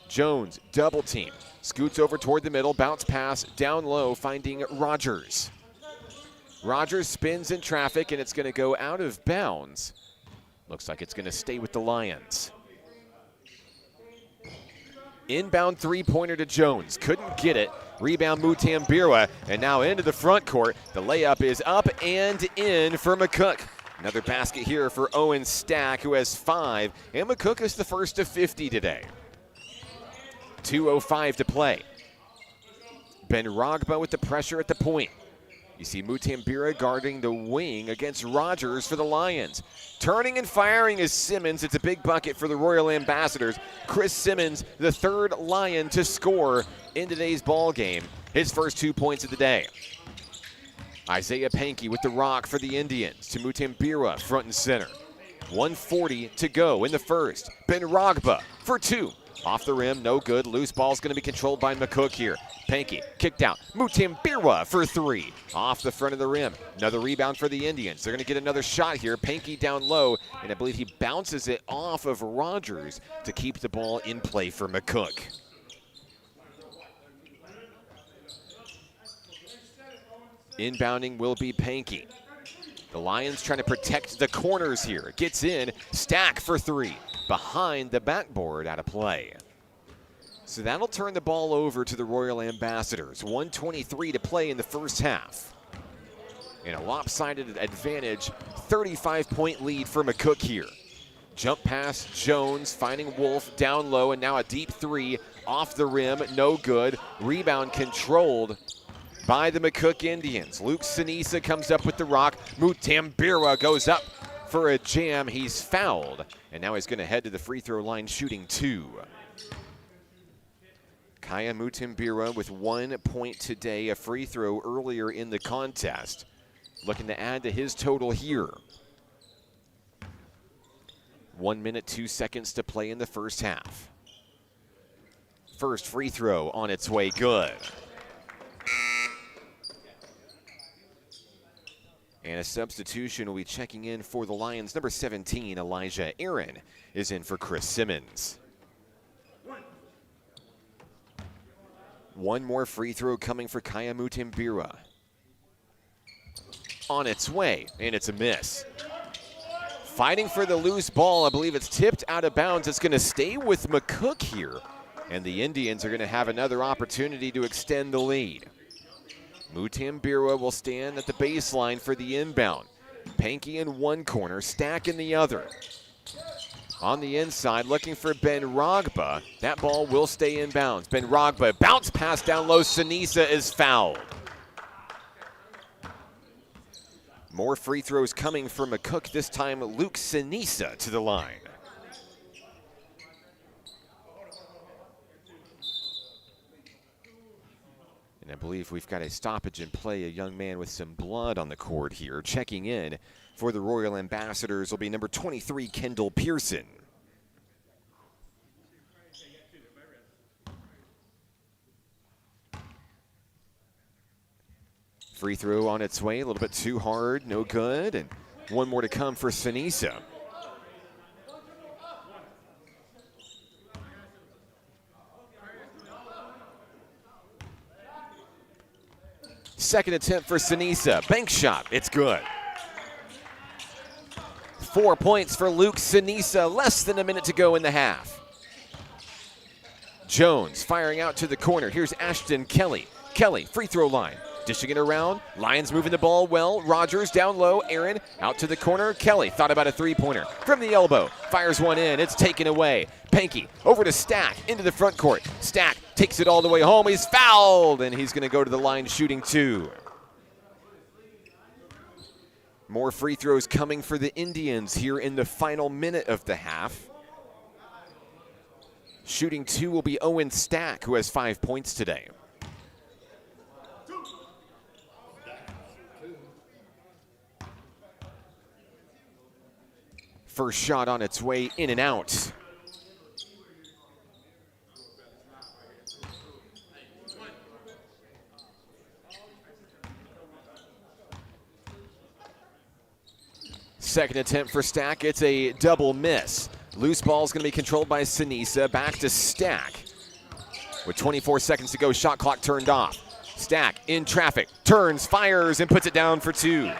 Jones, double team, scoots over toward the middle, bounce pass, down low, finding Rogers. Rogers spins in traffic, and it's going to go out of bounds. Looks like it's going to stay with the Lions. Inbound three-pointer to Jones, couldn't get it. Rebound Mutambira, and now into the front court. The layup is up and in for McCook. Another basket here for Owen Stack, who has 5, and McCook is the first of 50 today. 2:05 to play. Benragba with the pressure at the point. You see Mutambira guarding the wing against Rogers for the Lions. Turning and firing is Simmons. It's a big bucket for the Royal Ambassadors. Chris Simmons, the third Lion to score in today's ball game. His first 2 points of the day. Isaiah Pankey with the rock for the Indians to Mutambira front and center. 1:40 to go in the first. Benragba for 2. Off the rim, no good. Loose ball's going to be controlled by McCook here. Pankey kicked out. Mutambira for 3. Off the front of the rim. Another rebound for the Indians. They're going to get another shot here. Pankey down low, and I believe he bounces it off of Rogers to keep the ball in play for McCook. Inbounding will be Pankey. The Lions trying to protect the corners here. Gets in. Stack for 3. Behind the backboard, out of play. So that'll turn the ball over to the Royal Ambassadors. 1:23 to play in the first half. And a lopsided advantage, 35-point lead for McCook here. Jump pass, Jones finding Wolf down low, and now a deep 3 off the rim, no good. Rebound controlled by the McCook Indians. Luke Sinisa comes up with the rock. Mutambira goes up for a jam. He's fouled, and now he's going to head to the free throw line shooting 2. Kaya Mutambira with 1 point today, a free throw earlier in the contest. Looking to add to his total here. 1 minute, 2 seconds to play in the first half. First free throw on its way, good. And a substitution will be checking in for the Lions. Number 17, Elijah Aaron, is in for Chris Simmons. One more free throw coming for Kaya Mutambira. On its way, and it's a miss. Fighting for the loose ball. I believe it's tipped out of bounds. It's going to stay with McCook here. And the Indians are going to have another opportunity to extend the lead. Mutambira will stand at the baseline for the inbound. Pankey in one corner, Stack in the other. On the inside, looking for Benragba. That ball will stay in bounds. Benragba, bounce pass down low. Sinisa is fouled. More free throws coming from McCook. This time, Luke Sinisa to the line. And I believe we've got a stoppage in play, a young man with some blood on the court here. Checking in for the Royal Ambassadors will be number 23, Kendall Pearson. Free throw on its way, a little bit too hard, no good. And one more to come for Sinisa. Second attempt for Sinisa. Bank shot. It's good. 4 points for Luke Sinisa. Less than a minute to go in the half. Jones firing out to the corner. Here's Ashton Kelly. Kelly, free throw line. Dishing it around. Lions moving the ball well. Rogers down low. Aaron out to the corner. Kelly thought about a three-pointer. From the elbow. Fires one in. It's taken away. Pankey over to Stack into the front court. Stack takes it all the way home. He's fouled, and he's going to go to the line shooting two. More free throws coming for the Indians here in the final minute of the half. Shooting two will be Owen Stack, who has 5 points today. First shot on its way in and out. Second attempt for Stack. It's a double miss. Loose ball is going to be controlled by Sinisa. Back to Stack. With 24 seconds to go, shot clock turned off. Stack in traffic, turns, fires, and puts it down for two.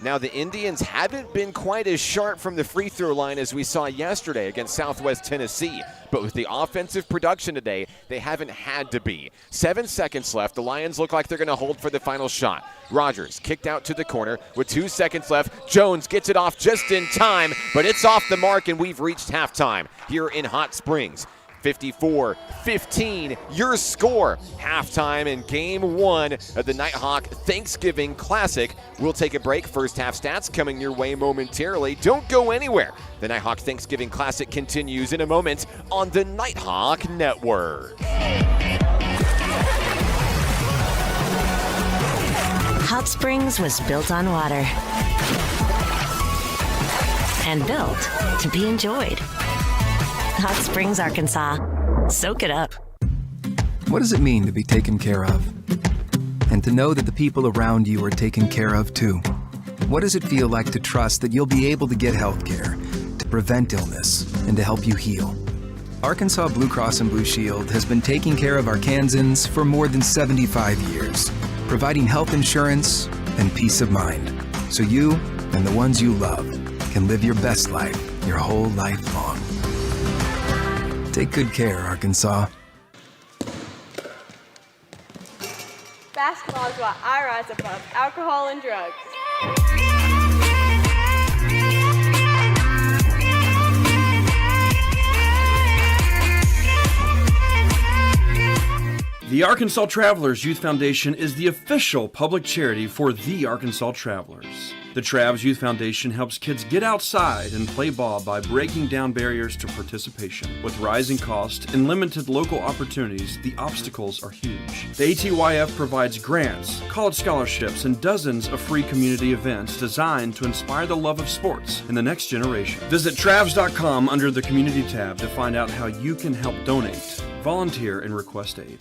Now, the Indians haven't been quite as sharp from the free throw line as we saw yesterday against Southwest Tennessee. But with the offensive production today, they haven't had to be. 7 seconds left. The Lions look like they're going to hold for the final shot. Rogers kicked out to the corner with 2 seconds left. Jones gets it off just in time, but it's off the mark, and we've reached halftime here in Hot Springs. 54-15, your score. Halftime in Game 1 of the Nighthawk Thanksgiving Classic. We'll take a break. First half stats coming your way momentarily. Don't go anywhere. The Nighthawk Thanksgiving Classic continues in a moment on the Nighthawk Network. Hot Springs was built on water and built to be enjoyed. Hot Springs, Arkansas. Soak it up. What does it mean to be taken care of? And to know that the people around you are taken care of too? What does it feel like to trust that you'll be able to get health care, to prevent illness, and to help you heal? Arkansas Blue Cross and Blue Shield has been taking care of Arkansans for more than 75 years, providing health insurance and peace of mind, so you and the ones you love can live your best life your whole life long. Take good care, Arkansas. Basketball is what I rise above alcohol and drugs. The Arkansas Travelers Youth Foundation is the official public charity for the Arkansas Travelers. The Travs Youth Foundation helps kids get outside and play ball by breaking down barriers to participation. With rising costs and limited local opportunities, the obstacles are huge. The ATYF provides grants, college scholarships, and dozens of free community events designed to inspire the love of sports in the next generation. Visit Travs.com under the Community tab to find out how you can help donate, volunteer, and request aid.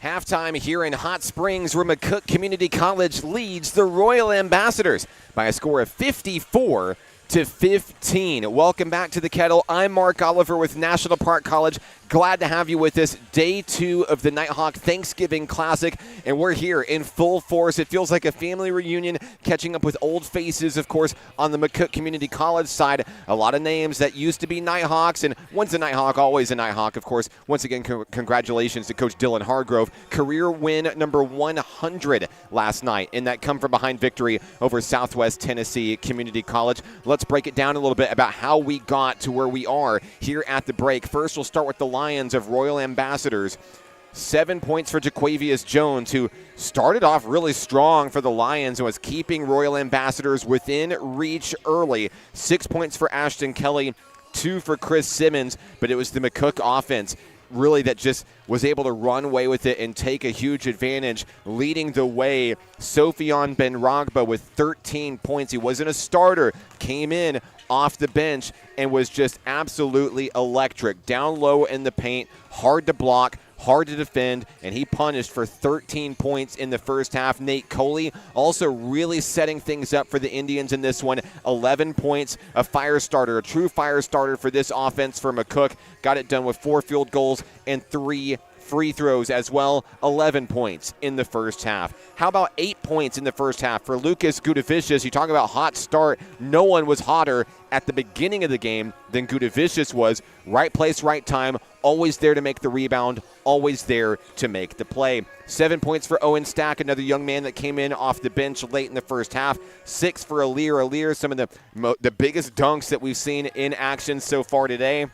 Halftime here in Hot Springs, where McCook Community College leads the Royal Ambassadors by a score of 54-15. Welcome back to the Kettle. I'm Mark Oliver with National Park College. Glad to have you with us. Day 2 of the Nighthawk Thanksgiving Classic, and we're here in full force. It feels like a family reunion, catching up with old faces, of course, on the McCook Community College side. A lot of names that used to be Nighthawks, and once a Nighthawk, always a Nighthawk, of course. Once again, congratulations to Coach Dylan Hargrove. Career win number 100 last night in that come-from-behind victory over Southwest Tennessee Community College. Let's break it down a little bit about how we got to where we are here at the break. First, we'll start with the Lions of Royal Ambassadors. 7 points for Jaquavius Jones, who started off really strong for the Lions and was keeping Royal Ambassadors within reach early. 6 points for Ashton Kelly, 2 for Chris Simmons, but it was the McCook offense really that just was able to run away with it and take a huge advantage. Leading the way, Sofian Benragba with 13 points. He wasn't a starter, came in off the bench and was just absolutely electric. Down low in the paint, hard to block, hard to defend, and he punished for 13 points in the first half. Nate Coley also really setting things up for the Indians in this one. 11 points, a fire starter, a true fire starter for this offense for McCook. Got it done with 4 field goals and 3 free throws as well. 11 points in the first half. How about 8 points in the first half for Lucas Gudavicius? You talk about hot start. No one was hotter at the beginning of the game than Gudavicius was. Right place, right time. Always there to make the rebound. Always there to make the play. 7 points for Owen Stack, another young man that came in off the bench late in the first half. 6 for Alir, some of the biggest dunks that we've seen in action so far today.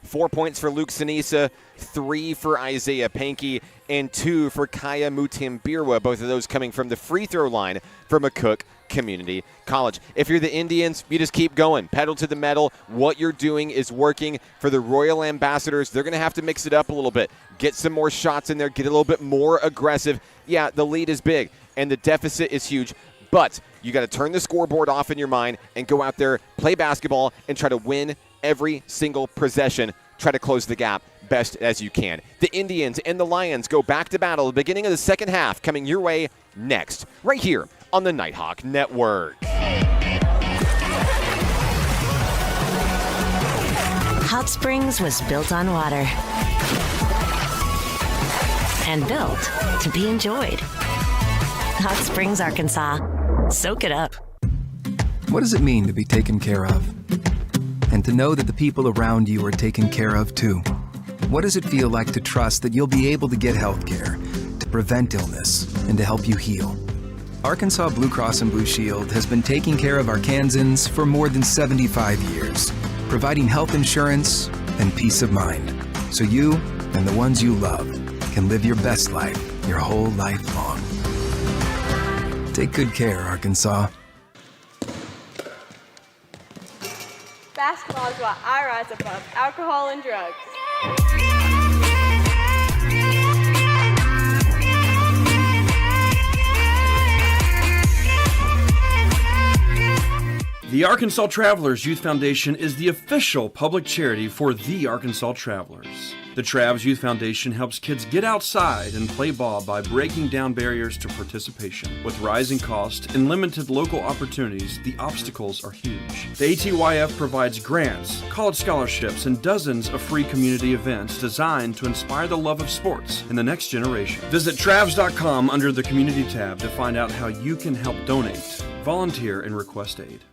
4 points for Luke Sinisa, 3 for Isaiah Pankey, and 2 for Kaya Mutimbirwa, both of those coming from the free throw line for McCook Community College. If you're the Indians, you just keep going. Pedal to the metal. What you're doing is working. For the Royal Ambassadors, they're going to have to mix it up a little bit. Get some more shots in there. Get a little bit more aggressive. Yeah, the lead is big, and the deficit is huge. But you got to turn the scoreboard off in your mind and go out there, play basketball, and try to win every single possession. Try to close the gap best as you can. The Indians and the Lions go back to battle at the beginning of the second half, coming your way next, right here on the Nighthawk Network. Hot Springs was built on water and built to be enjoyed. Hot Springs, Arkansas. Soak it up. What does it mean to be taken care of? And to know that the people around you are taken care of too. What does it feel like to trust that you'll be able to get health care, to prevent illness, and to help you heal? Arkansas Blue Cross and Blue Shield has been taking care of Arkansans for more than 75 years, providing health insurance and peace of mind, so you and the ones you love can live your best life your whole life long. Take good care, Arkansas. Basketball is what I rise above alcohol and drugs. The Arkansas Travelers Youth Foundation is the official public charity for the Arkansas Travelers. The Travs Youth Foundation helps kids get outside and play ball by breaking down barriers to participation. With rising costs and limited local opportunities, the obstacles are huge. The ATYF provides grants, college scholarships, and dozens of free community events designed to inspire the love of sports in the next generation. Visit Travs.com under the Community tab to find out how you can help donate, volunteer, and request aid.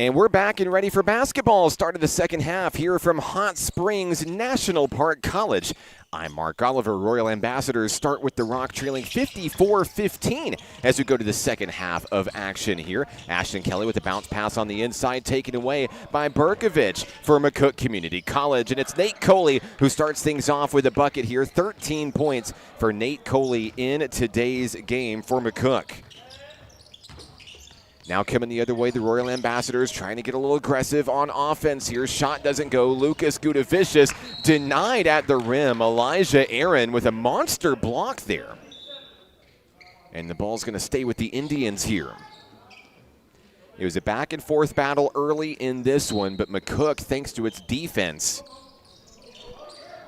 And we're back and ready for basketball. Start of the second half here from Hot Springs National Park College. I'm Mark Oliver. Royal Ambassadors start with the Rock trailing 54-15 as we go to the second half of action here. Ashton Kelly with a bounce pass on the inside, taken away by Berkovich for McCook Community College. And it's Nate Coley who starts things off with a bucket here. 13 points for Nate Coley in today's game for McCook. Now coming the other way, the Royal Ambassadors trying to get a little aggressive on offense here. Shot doesn't go. Lucas Gudavicius denied at the rim. Elijah Aaron with a monster block there. And the ball's going to stay with the Indians here. It was a back and forth battle early in this one, but McCook, thanks to its defense,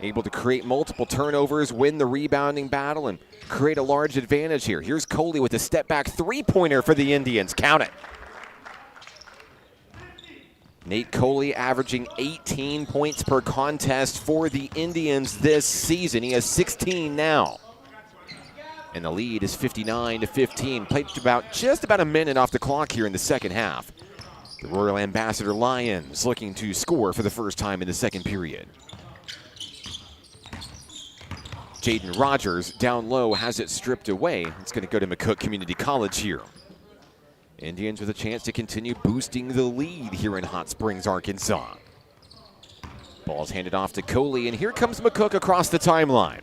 able to create multiple turnovers, win the rebounding battle, and create a large advantage here. Here's Coley with a step-back three-pointer for the Indians. Count it. Nate Coley averaging 18 points per contest for the Indians this season. He has 16 now. And the lead is 59-15. Played just about a minute off the clock here in the second half. The Royal Ambassador Lions looking to score for the first time in the second period. Jaden Rogers down low has it stripped away. It's going to go to McCook Community College here. Indians with a chance to continue boosting the lead here in Hot Springs, Arkansas. Ball's handed off to Coley, and here comes McCook across the timeline.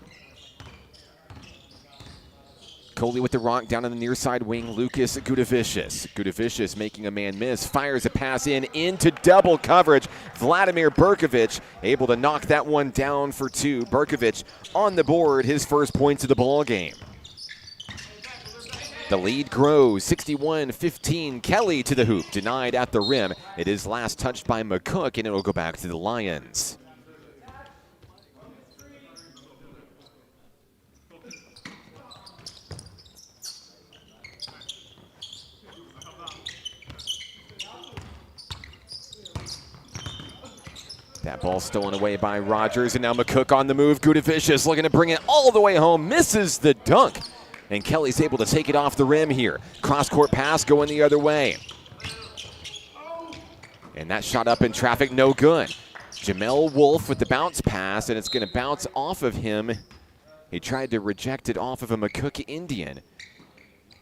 Coley with the rock down on the near side wing, Lucas Gudavicius. Gudavicius making a man miss, fires a pass into double coverage. Vladimir Berkovich able to knock that one down for two. Berkovich on the board, his first points of the ball game. The lead grows, 61-15. Kelly to the hoop, denied at the rim. It is last touched by McCook, and it will go back to the Lions. That ball stolen away by Rogers, and now McCook on the move. Gudavicius looking to bring it all the way home, misses the dunk. And Kelly's able to take it off the rim here. Cross-court pass going the other way. And that shot up in traffic, no good. Jamel Wolf with the bounce pass, and it's going to bounce off of him. He tried to reject it off of a McCook Indian.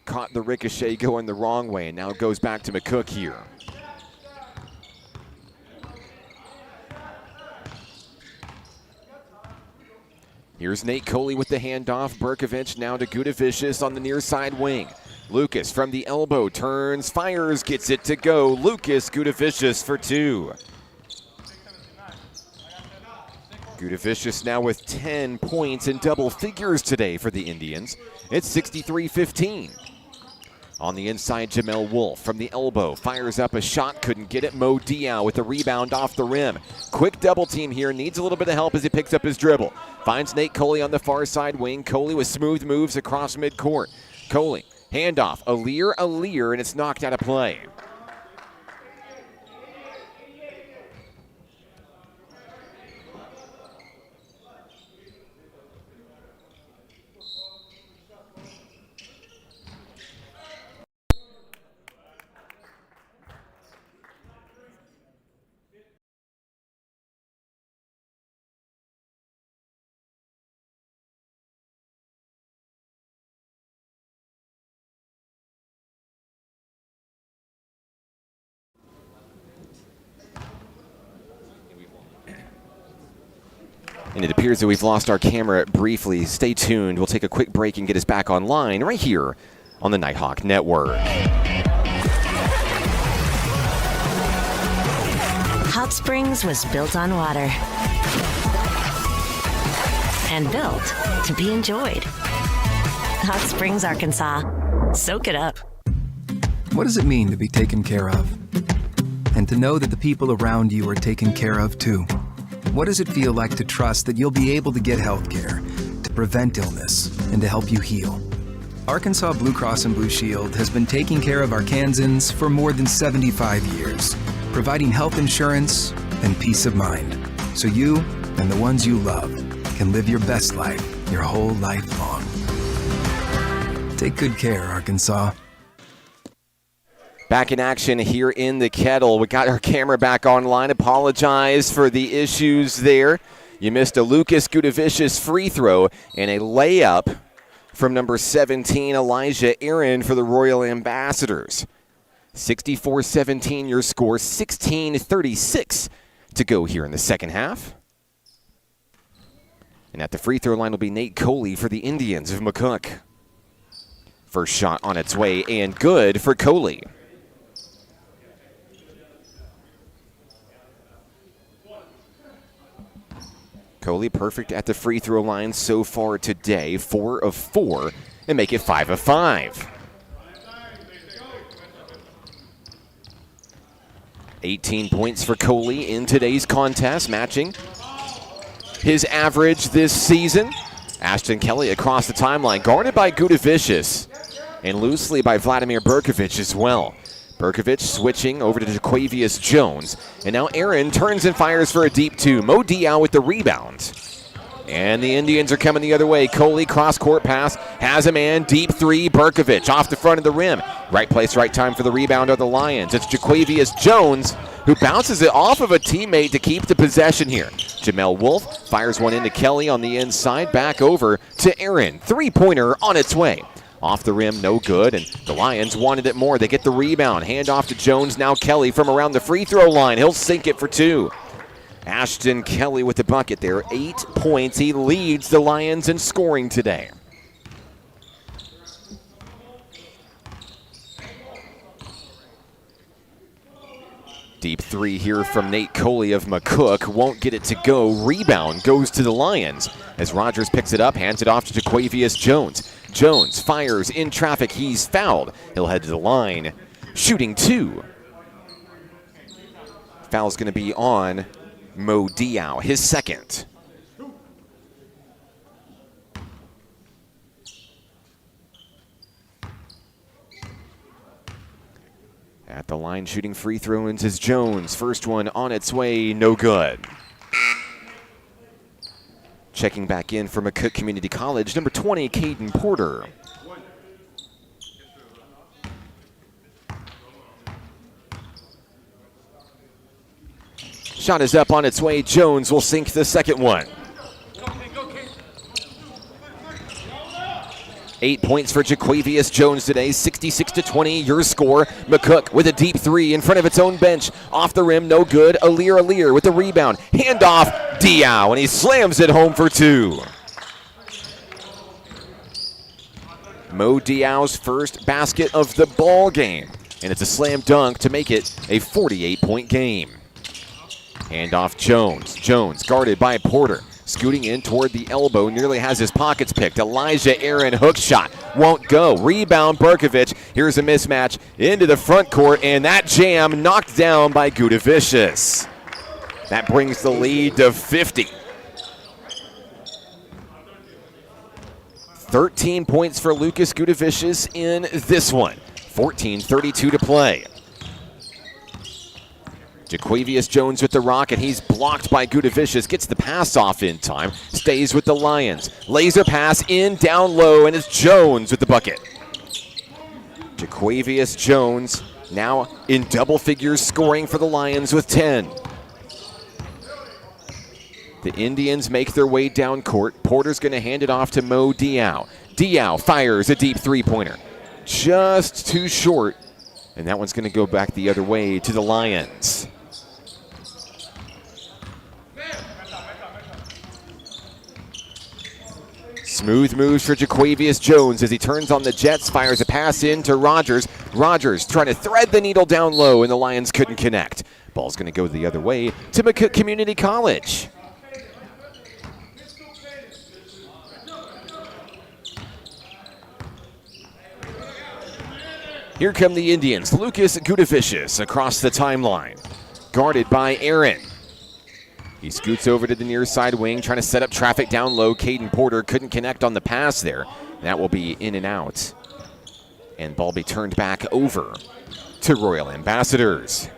Caught the ricochet going the wrong way, and now it goes back to McCook here. Here's Nate Coley with the handoff. Berkovich now to Gudavicius on the near side wing. Lucas from the elbow turns, fires, gets it to go. Lucas Gudavicius for two. Gudavicius now with 10 points in double figures today for the Indians. It's 63-15. On the inside, Jamel Wolf from the elbow fires up a shot, couldn't get it. Mo Diao with the rebound off the rim. Quick double team here, needs a little bit of help as he picks up his dribble. Finds Nate Coley on the far side wing. Coley with smooth moves across midcourt. Coley, handoff, Alir, and it's knocked out of play. And it appears that we've lost our camera briefly. Stay tuned. We'll take a quick break and get us back online right here on the Nighthawk Network. Hot Springs was built on water and built to be enjoyed. Hot Springs, Arkansas. Soak it up. What does it mean to be taken care of? And to know that the people around you are taken care of too? What does it feel like to trust that you'll be able to get health care, to prevent illness, and to help you heal? Arkansas Blue Cross and Blue Shield has been taking care of Arkansans for more than 75 years, providing health insurance and peace of mind, so you and the ones you love can live your best life your whole life long. Take good care, Arkansas. Back in action here in the Kettle. We got our camera back online. Apologize for the issues there. You missed a Lucas Gudavicius free throw and a layup from number 17, Elijah Aaron, for the Royal Ambassadors. 64-17 your score, 16:36 to go here in the second half. And at the free throw line will be Nate Coley for the Indians of McCook. First shot on its way and good for Coley. Coley perfect at the free throw line so far today, 4 of 4, and make it 5 of 5. 18 points for Coley in today's contest, matching his average this season. Ashton Kelly across the timeline, guarded by Gudavicius, and loosely by Vladimir Berkovic as well. Berkovic switching over to Jaquavius Jones. And now Aaron turns and fires for a deep two. Mo Diao with the rebound. And the Indians are coming the other way. Coley, cross-court pass, has a man, deep three. Berkovic off the front of the rim. Right place, right time for the rebound of the Lions. It's Jaquavius Jones who bounces it off of a teammate to keep the possession here. Jamel Wolf fires one into Kelly on the inside. Back over to Aaron. Three-pointer on its way. Off the rim, no good, and the Lions wanted it more. They get the rebound. Hand off to Jones, now Kelly from around the free throw line. He'll sink it for 2. Ashton Kelly with the bucket there, 8 points. He leads the Lions in scoring today. Deep three here from Nate Coley of McCook. Won't get it to go. Rebound goes to the Lions as Rogers picks it up, hands it off to Jaquavius Jones. Jones fires in traffic. He's fouled. He'll head to the line, shooting 2. Foul's going to be on Mo Diao, his second. At the line, shooting free throws is Jones. First one on its way, no good. Checking back in for McCook Community College, number 20, Caden Porter. Shot is up on its way. Jones will sink the second one. 8 points for Jaquavius Jones today, 66-20, your score. McCook with a deep three in front of its own bench. Off the rim, no good. Alir with the rebound. Handoff, Diao, and he slams it home for 2. Mo Diao's first basket of the ball game, and it's a slam dunk to make it a 48-point game. Handoff Jones. Jones guarded by Porter. Scooting in toward the elbow, nearly has his pockets picked. Elijah Aaron hook shot, won't go. Rebound Berkovic, here's a mismatch into the front court, and that jam knocked down by Gudavicius. That brings the lead to 50. 13 points for Lucas Gudavicius in this one. 14:32 to play. Jaquavius Jones with the rock, and he's blocked by Gudavicius. Gets the pass off in time. Stays with the Lions. Laser pass in, down low, and it's Jones with the bucket. Jaquavius Jones now in double figures scoring for the Lions with 10. The Indians make their way down court. Porter's going to hand it off to Mo Diao. Diao fires a deep three-pointer. Just too short, and that one's going to go back the other way to the Lions. Smooth moves for Jaquavius Jones as he turns on the Jets, fires a pass in to Rogers. Rogers trying to thread the needle down low, and the Lions couldn't connect. Ball's going to go the other way to McCook Community College. Here come the Indians. Lucas Gudavicius across the timeline, guarded by Aaron. He scoots over to the near side wing, trying to set up traffic down low. Caden Porter couldn't connect on the pass there. That will be in and out. And ball be turned back over to Royal Ambassadors.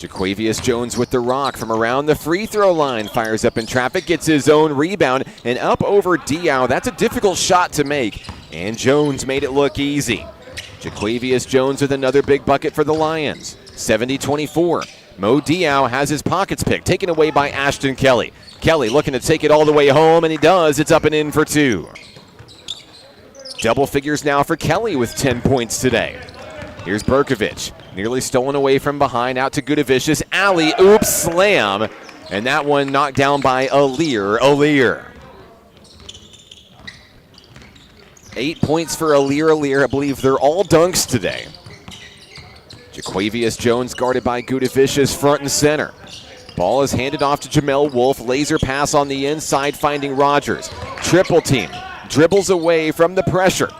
Jaquavius Jones with the rock from around the free throw line. Fires up in traffic, gets his own rebound, and up over Diao. That's a difficult shot to make, and Jones made it look easy. Jaquavius Jones with another big bucket for the Lions. 70-24. Mo Diao has his pockets picked, taken away by Ashton Kelly. Kelly looking to take it all the way home, and he does. It's up and in for two. Double figures now for Kelly with 10 points today. Here's Berkovich, nearly stolen away from behind, out to Gudavicius. Alley-oop slam, and that one knocked down by Alir. 8 points for Alir. I believe they're all dunks today. Jaquavius Jones guarded by Gudavicius front and center. Ball is handed off to Jamel Wolf. Laser pass on the inside, finding Rogers. Triple team, dribbles away from the pressure.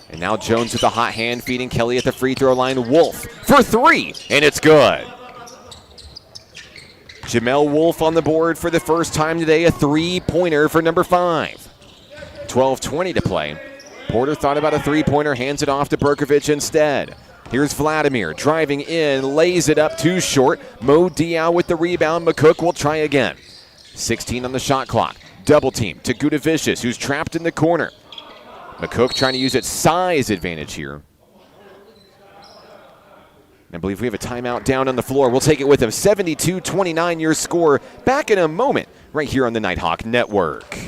And now Jones with a hot hand, feeding Kelly at the free throw line. Wolf for three, and it's good. Jamel Wolf on the board for the first time today, a three-pointer for number 5. 12:20 to play. Porter thought about a three-pointer, hands it off to Berkovich instead. Here's Vladimir driving in, lays it up too short. Mo Diao with the rebound. McCook will try again. 16 on the shot clock. Double team to Gudavicius, who's trapped in the corner. McCook trying to use its size advantage here. I believe we have a timeout down on the floor. We'll take it with him. 72-29 your score. Back in a moment right here on the Nighthawk Network.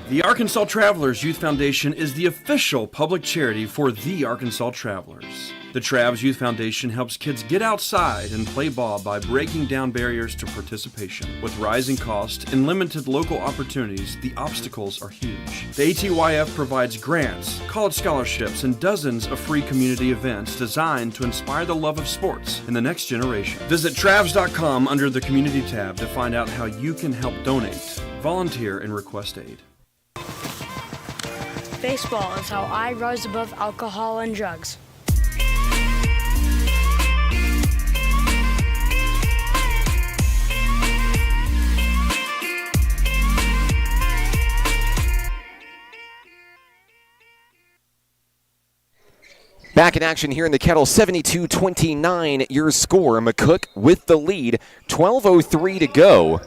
The Arkansas Travelers Youth Foundation is the official public charity for the Arkansas Travelers. The Travs Youth Foundation helps kids get outside and play ball by breaking down barriers to participation. With rising costs and limited local opportunities, the obstacles are huge. The ATYF provides grants, college scholarships, and dozens of free community events designed to inspire the love of sports in the next generation. Visit Travs.com under the Community tab to find out how you can help donate, volunteer, and request aid. Baseball is how I rise above alcohol and drugs. Back in action here in the Kettle, 72-29 your score. McCook with the lead, 12:03 to go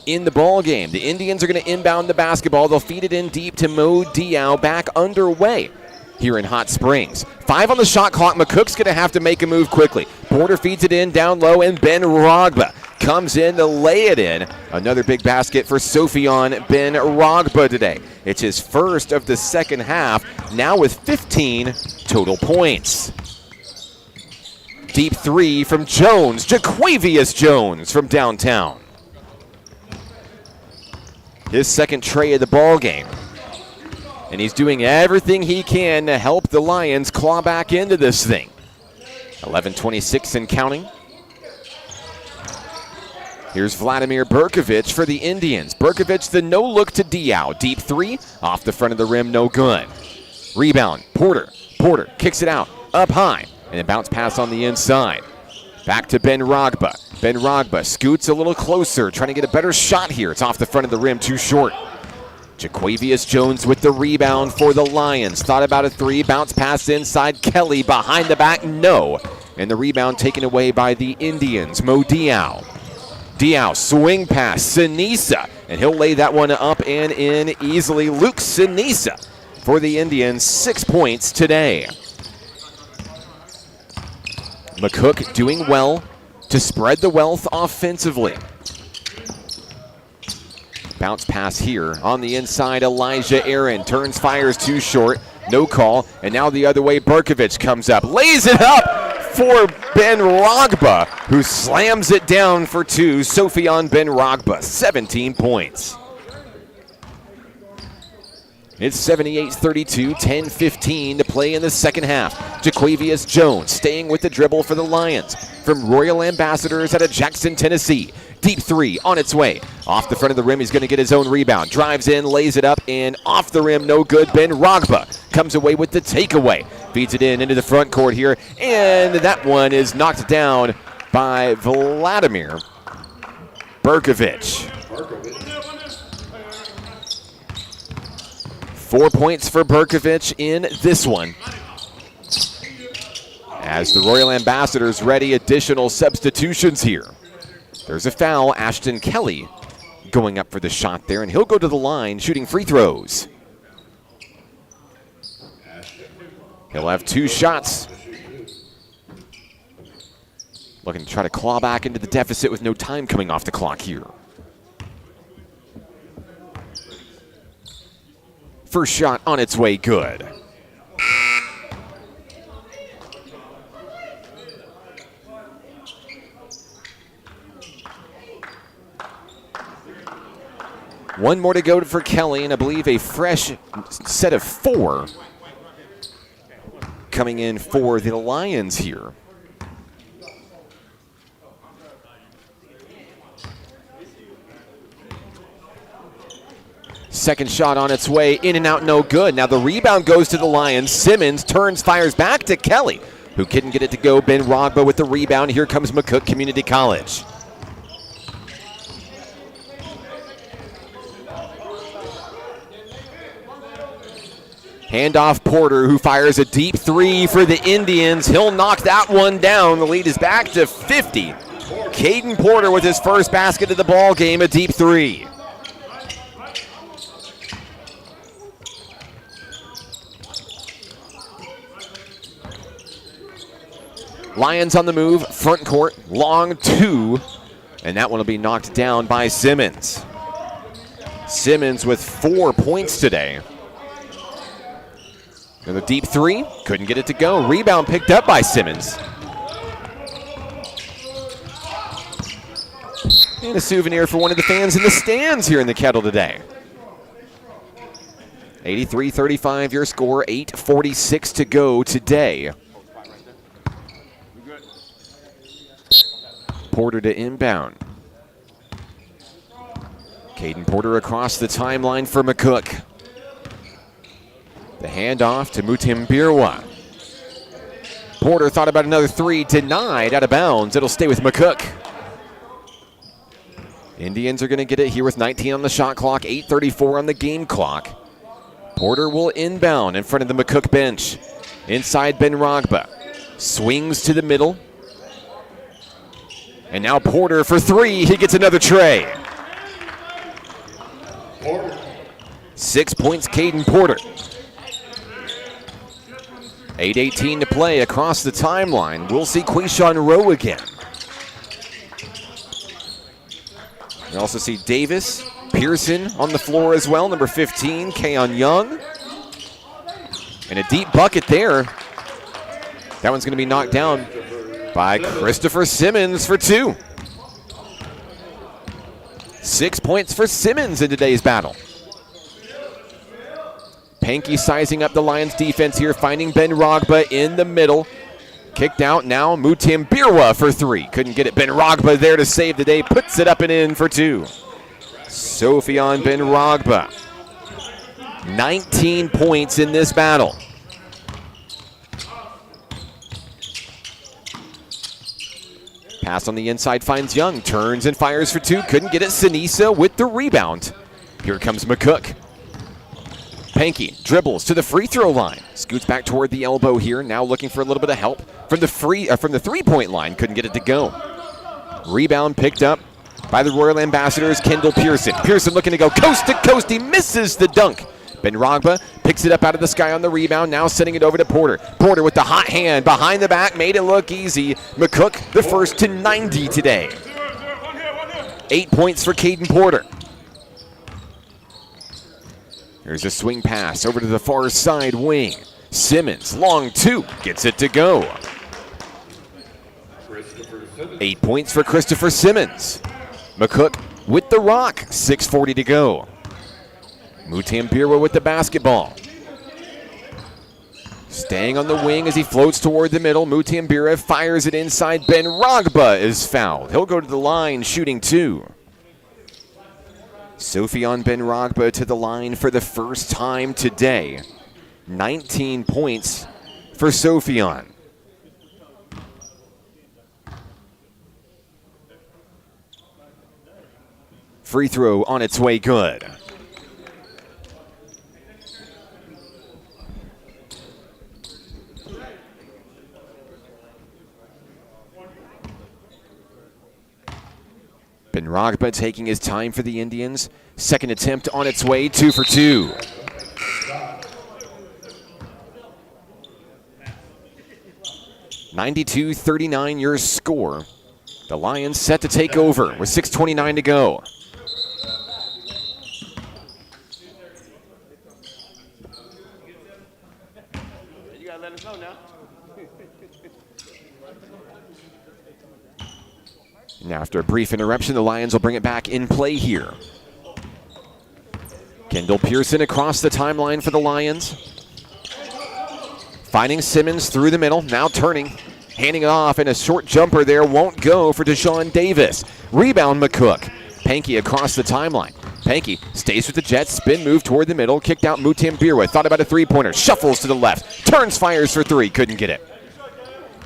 in the ball game. The Indians are going to inbound the basketball. They'll feed it in deep to Mo Diao, back underway here in Hot Springs. 5 on the shot clock. McCook's going to have to make a move quickly. Porter feeds it in down low, and Ben Rogba comes in to lay it in. Another big basket for Sofian Ben Rogba today. It's his first of the second half, now with 15 total points. Deep three from Jones, Jaquavius Jones from downtown. His second tray of the ball game. And he's doing everything he can to help the Lions claw back into this thing. 11:26 and counting. Here's Vladimir Berkovich for the Indians. Berkovich, the no-look to Diao. Deep three, off the front of the rim, no good. Rebound, Porter. Porter kicks it out, up high, and a bounce pass on the inside. Back to Ben Rogba. Ben Rogba scoots a little closer, trying to get a better shot here. It's off the front of the rim, too short. Jaquavius Jones with the rebound for the Lions. Thought about a three, bounce pass inside. Kelly behind the back, no. And the rebound taken away by the Indians. Mo Diao. Diao, swing pass, Sinisa. And he'll lay that one up and in easily. Luke Sinisa for the Indians, 6 points today. McCook doing well to spread the wealth offensively. Bounce pass here on the inside. Elijah Aaron turns, fires too short. No call. And now the other way, Berkovich comes up. Lays it up for Ben Rogba, who slams it down for two. Sofian Ben Rogba, 17 points. It's 78-32, 10-15 to play in the second half. Jaquavius Jones staying with the dribble for the Lions from Royal Ambassadors out of Jackson, Tennessee. Deep three on its way. Off the front of the rim, he's going to get his own rebound. Drives in, lays it up, and off the rim, no good. Ben Rogba comes away with the takeaway. Feeds it in into the front court here, and that one is knocked down by Vladimir Berkovich. 4 points for Berkovich in this one. As the Royal Ambassadors ready additional substitutions here. There's a foul. Ashton Kelly going up for the shot there, and he'll go to the line shooting free throws. He'll have 2 shots. Looking to try to claw back into the deficit with no time coming off the clock here. First shot on its way, good. One more to go for Kelly, and I believe a fresh set of 4 coming in for the Lions here. Second shot on its way, in and out, no good. Now the rebound goes to the Lions. Simmons turns, fires back to Kelly, who couldn't get it to go. Ben Rogba with the rebound. Here comes McCook Community College. Handoff Porter, who fires a deep 3 for the Indians. He'll knock that one down. The lead is back to 50. Caden Porter with his first basket of the ball game, a deep 3. Lions on the move, front court, long 2, and that one will be knocked down by Simmons. Simmons with 4 points today. And the deep 3, couldn't get it to go. Rebound picked up by Simmons. And a souvenir for one of the fans in the stands here in the Kettle today. 83-35 your score, 8:46 to go today. Porter to inbound. Caden Porter across the timeline for McCook. The handoff to Mutimbirwa. Porter thought about another 3, denied, out of bounds. It'll stay with McCook. Indians are going to get it here with 19 on the shot clock, 8:34 on the game clock. Porter will inbound in front of the McCook bench. Inside Ben Rogba. Swings to the middle. And now Porter for 3. He gets another tray. 6 points, Caden Porter. 8:18 to play across the timeline. We'll see Quayshawn Rowe again. We also see Davis, Pearson on the floor as well. Number 15, Keon Young. And a deep bucket there. That one's going to be knocked down by Christopher Simmons for 2. 6 points for Simmons in today's battle. Pankey sizing up the Lions defense here, finding Ben Rogba in the middle. Kicked out now, Mutimbirwa for 3. Couldn't get it. Ben Rogba there to save the day, puts it up and in for 2. Sophion Ben Rogba. 19 points in this battle. Pass on the inside finds Young, turns and fires for 2. Couldn't get it. Sinisa with the rebound. Here comes McCook. Pankey dribbles to the free throw line. Scoots back toward the elbow here. Now looking for a little bit of help from the three-point line. Couldn't get it to go. Rebound picked up by the Royal Ambassadors, Kendall Pearson. Pearson looking to go coast to coast. He misses the dunk. Ben Rogba picks it up out of the sky on the rebound. Now sending it over to Porter. Porter with the hot hand behind the back. Made it look easy. McCook the first to 90 today. 8 points for Caden Porter. Here's a swing pass over to the far side wing. Simmons, long 2, gets it to go. 8 points for Christopher Simmons. McCook with the rock, 6:40 to go. Mutimbirwa with the basketball. Staying on the wing as he floats toward the middle. Mutimbirwa fires it inside. Ben Rogba is fouled. He'll go to the line shooting 2. Sophion Ben Rogba to the line for the first time today. 19 points for Sophion. Free throw on its way, good. Benragba taking his time for the Indians. Second attempt on its way, 2 for 2. (92-39) your score. The Lions set to take over with 6:29 to go. You gotta let us know now. And after a brief interruption, the Lions will bring it back in play here. Kendall Pearson across the timeline for the Lions. Finding Simmons through the middle, now turning. Handing it off, and a short jumper there won't go for Deshaun Davis. Rebound McCook. Pankey across the timeline. Pankey stays with the Jets, spin move toward the middle, kicked out Mutambirwa, thought about a three-pointer, shuffles to the left, turns, fires for three, couldn't get it.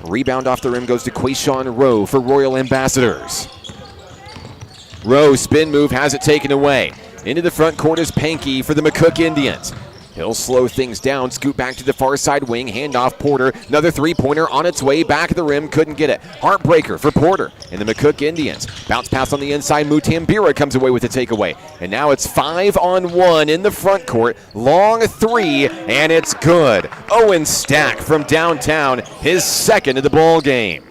Rebound off the rim goes to Quayshawn Rowe for Royal Ambassadors. Rowe, spin move, has it taken away. Into the front court is Pankey for the McCook Indians. He'll slow things down, scoot back to the far side wing, handoff Porter. Another three-pointer on its way, back of the rim, couldn't get it. Heartbreaker for Porter and the McCook Indians. Bounce pass on the inside, Mutambirwa comes away with the takeaway. And now it's 5-on-1 in the front court. Long three, and it's good. Owen Stack from downtown, his second of the ball game.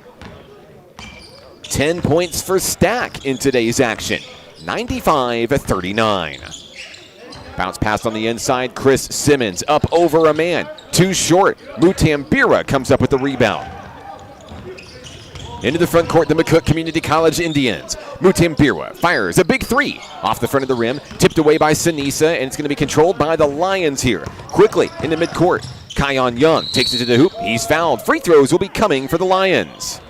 10 points for Stack in today's action, 95-39. Bounce pass on the inside, Chris Simmons up over a man. Too short, Mutambirwa comes up with the rebound. Into the front court, the McCook Community College Indians. Mutambirwa fires a big three off the front of the rim, tipped away by Sinisa, and it's going to be controlled by the Lions here. Quickly into midcourt, Kion Young takes it to the hoop. He's fouled. Free throws will be coming for the Lions.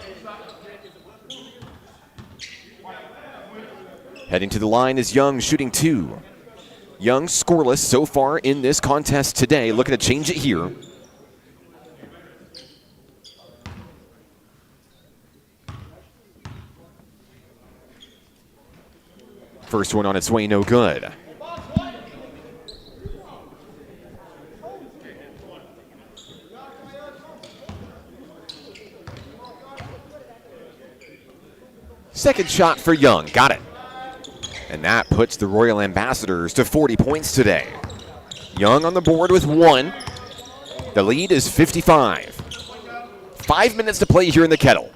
Heading to the line is Young, shooting two. Young scoreless so far in this contest today. Looking to change it here. First one on its way, no good. Second shot for Young, got it. And that puts the Royal Ambassadors to 40 points today. Young on the board with one. The lead is 55. 5 minutes to play here in the Kettle.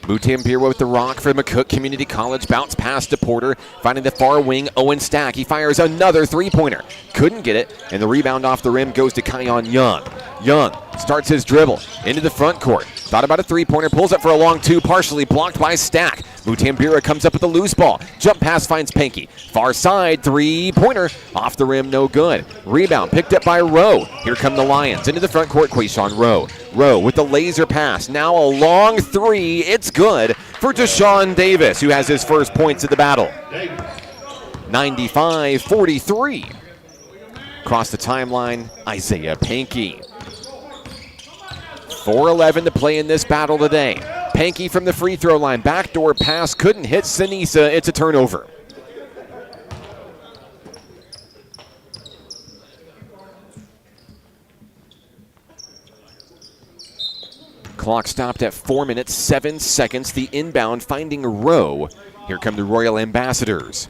Mutambirwa with the rock for McCook Community College. Bounce pass to Porter. Finding the far wing, Owen Stack. He fires another three-pointer. Couldn't get it, and the rebound off the rim goes to Kion Young. Young starts his dribble into the front court. Thought about a three-pointer, pulls up for a long two, partially blocked by Stack. Mutambirwa comes up with the loose ball. Jump pass finds Pankey. Far side, three-pointer. Off the rim, no good. Rebound picked up by Rowe. Here come the Lions. Into the front court, Quayshawn Rowe. Rowe with the laser pass. Now a long three. It's good for Deshaun Davis, who has his first points of the battle. 95-43. Across the timeline, Isaiah Pankey. 4:11 to play in this battle today. Pankey from the free throw line. Backdoor pass couldn't hit Sinisa. It's a turnover. Clock stopped at 4 minutes, 7 seconds. The inbound finding Rowe. Here come the Royal Ambassadors.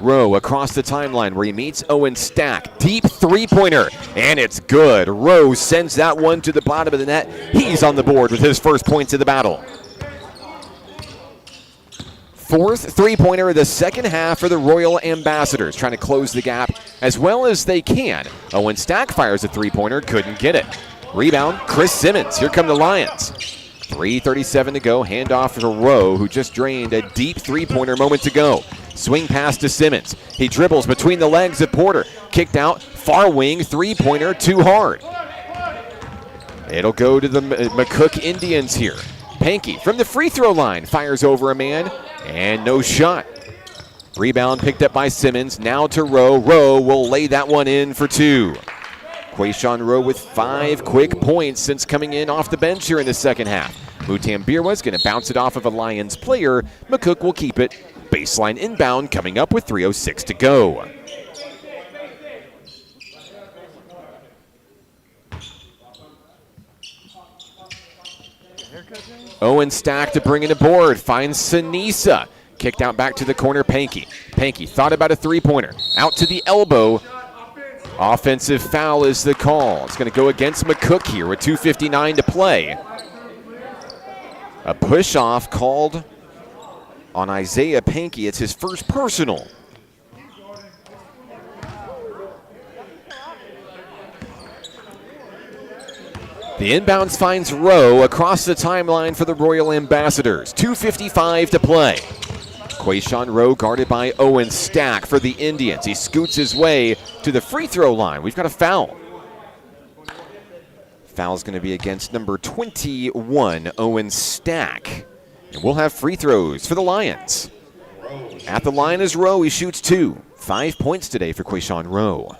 Rowe across the timeline where he meets Owen Stack. Deep three-pointer, and it's good. Rowe sends that one to the bottom of the net. He's on the board with his first points of the battle. Fourth three-pointer of the second half for the Royal Ambassadors, trying to close the gap as well as they can. Owen Stack fires a three-pointer, couldn't get it. Rebound, Chris Simmons. Here come the Lions. 3:37 to go. Handoff to Rowe, who just drained a deep three-pointer moments ago. Swing pass to Simmons. He dribbles between the legs of Porter. Kicked out, far wing, three-pointer, too hard. It'll go to the McCook Indians here. Pankey from the free throw line fires over a man, and no shot. Rebound picked up by Simmons. Now to Rowe. Rowe will lay that one in for two. Quayshawn Rowe with 5 quick points since coming in off the bench here in the second half. Mutambirwa is going to bounce it off of a Lions player. McCook will keep it. Baseline inbound coming up with 3:06 to go. Haircut, James? Owen Stack to bring it aboard. Finds Sinisa. Kicked out back to the corner, Pankey. Pankey thought about a three-pointer. Out to the elbow. Offensive foul is the call. It's going to go against McCook here with 2:59 to play. A push-off called on Isaiah Pankey. It's his first personal. The inbounds finds Rowe across the timeline for the Royal Ambassadors. 2:55 to play. Quayshawn Rowe guarded by Owen Stack for the Indians. He scoots his way to the free throw line. We've got a foul. Foul's going to be against number 21, Owen Stack. And we'll have free throws for the Lions. At the line is Rowe. He shoots 2. 5 points today for Quayshawn Rowe.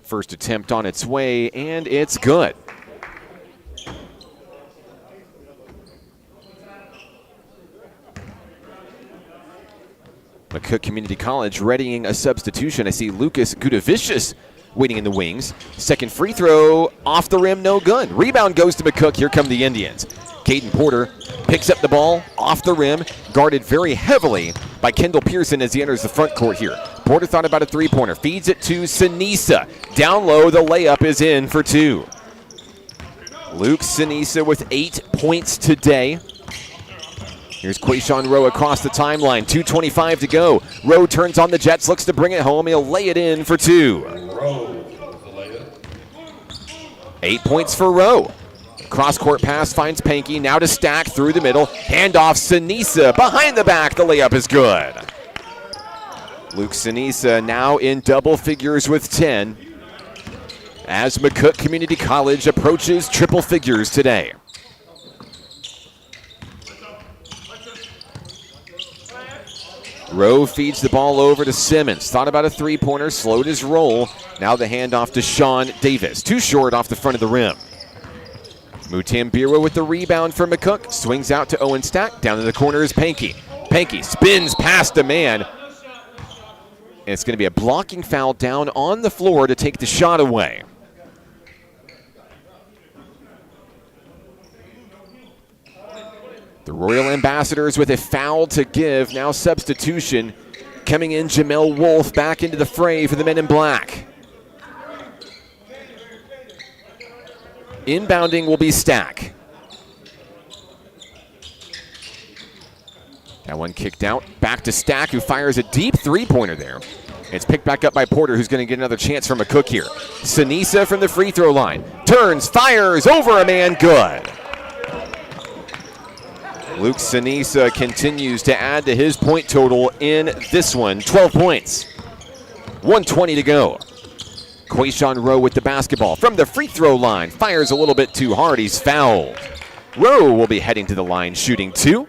First attempt on its way, and it's good. McCook Community College readying a substitution. I see Lucas Gudavicius waiting in the wings. Second free throw off the rim, no good. Rebound goes to McCook. Here come the Indians. Caden Porter picks up the ball off the rim, guarded very heavily by Kendall Pearson as he enters the front court here. Porter thought about a three-pointer, feeds it to Sinisa. Down low, the layup is in for 2. Luke Sinisa with 8 points today. Here's Quayshawn Rowe across the timeline, 2:25 to go. Rowe turns on the Jets, looks to bring it home. He'll lay it in for 2. 8 points for Rowe. Cross-court pass finds Pankey, now to Stack through the middle. Handoff Sinisa, behind the back, the layup is good. Luke Sinisa now in double figures with 10 as McCook Community College approaches triple figures today. Rowe feeds the ball over to Simmons. Thought about a three-pointer, slowed his roll. Now the handoff to Sean Davis. Too short off the front of the rim. Mutambira with the rebound for McCook. Swings out to Owen Stack. Down in the corner is Pankey. Pankey spins past a man. And it's going to be a blocking foul down on the floor to take the shot away. The Royal Ambassadors with a foul to give. Now substitution. Coming in, Jamel Wolf back into the fray for the men in black. Inbounding will be Stack. That one kicked out. Back to Stack, who fires a deep three-pointer there. It's picked back up by Porter, who's going to get another chance from McCook here. Sinisa from the free throw line. Turns, fires, over a man, good. Luke Sinisa continues to add to his point total in this one. 12 points. 1:20 to go. Quayshawn Rowe with the basketball from the free throw line. Fires a little bit too hard. He's fouled. Rowe will be heading to the line shooting 2.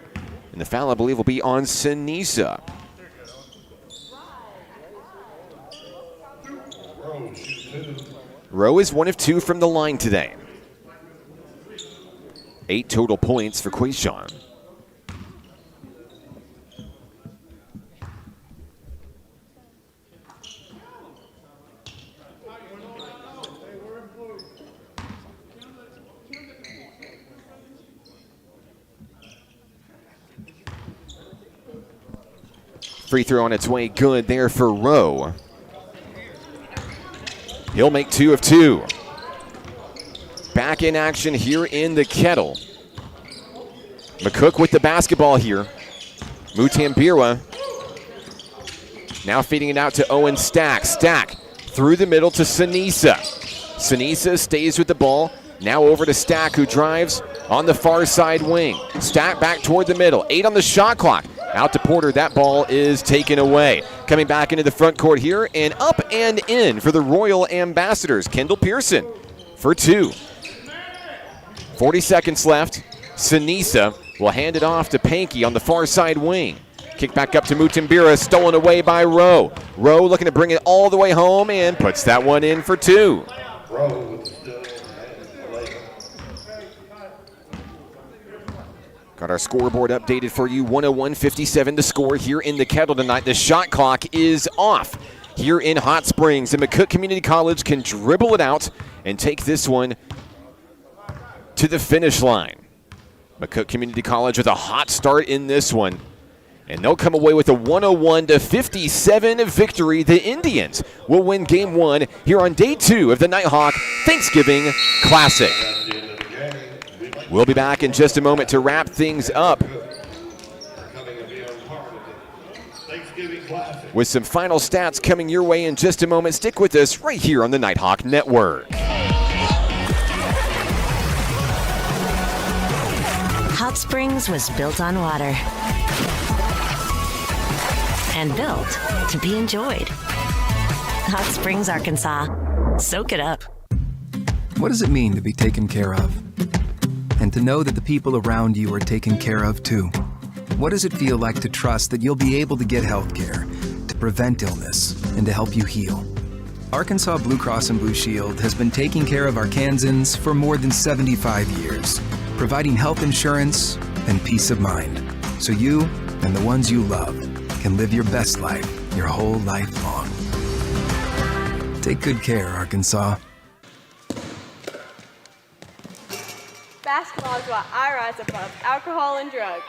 And the foul, I believe, will be on Sinisa. Rowe is 1 of 2 from the line today. 8 total points for Quayshawn. Free throw on its way, good there for Rowe. He'll make 2 of 2. Back in action here in the Kettle. McCook with the basketball here. Mutambira now feeding it out to Owen Stack. Stack through the middle to Sinisa. Sinisa stays with the ball. Now over to Stack, who drives on the far side wing. Stack back toward the middle. 8 on the shot clock. Out to Porter, that ball is taken away. Coming back into the front court here, and up and in for the Royal Ambassadors. Kendall Pearson for 2. 40 seconds left. Sinisa will hand it off to Pankey on the far side wing. Kick back up to Mutambira, stolen away by Rowe. Rowe looking to bring it all the way home and puts that one in for 2. Got our scoreboard updated for you. 101-57 to score here in the Kettle tonight. The shot clock is off. here in Hot Springs, and McCook Community College can dribble it out and take this one to the finish line. McCook Community College with a hot start in this one, and they'll come away with a 101-57 victory. The Indians will win Game 1 here on Day 2 of the Nighthawk Thanksgiving Classic. We'll be back in just a moment to wrap things up with some final stats coming your way in just a moment. Stick with us right here on the Nighthawk Network. Hot Springs was built on water and built to be enjoyed. Hot Springs, Arkansas. Soak it up. What does it mean to be taken care of? And to know that the people around you are taken care of too? What does it feel like to trust that you'll be able to get health care, to prevent illness, and to help you heal? Arkansas Blue Cross and Blue Shield has been taking care of Arkansans for more than 75 years, providing health insurance and peace of mind, so you and the ones you love can live your best life your whole life long. Take good care, Arkansas. Basketball is what I rise above alcohol and drugs.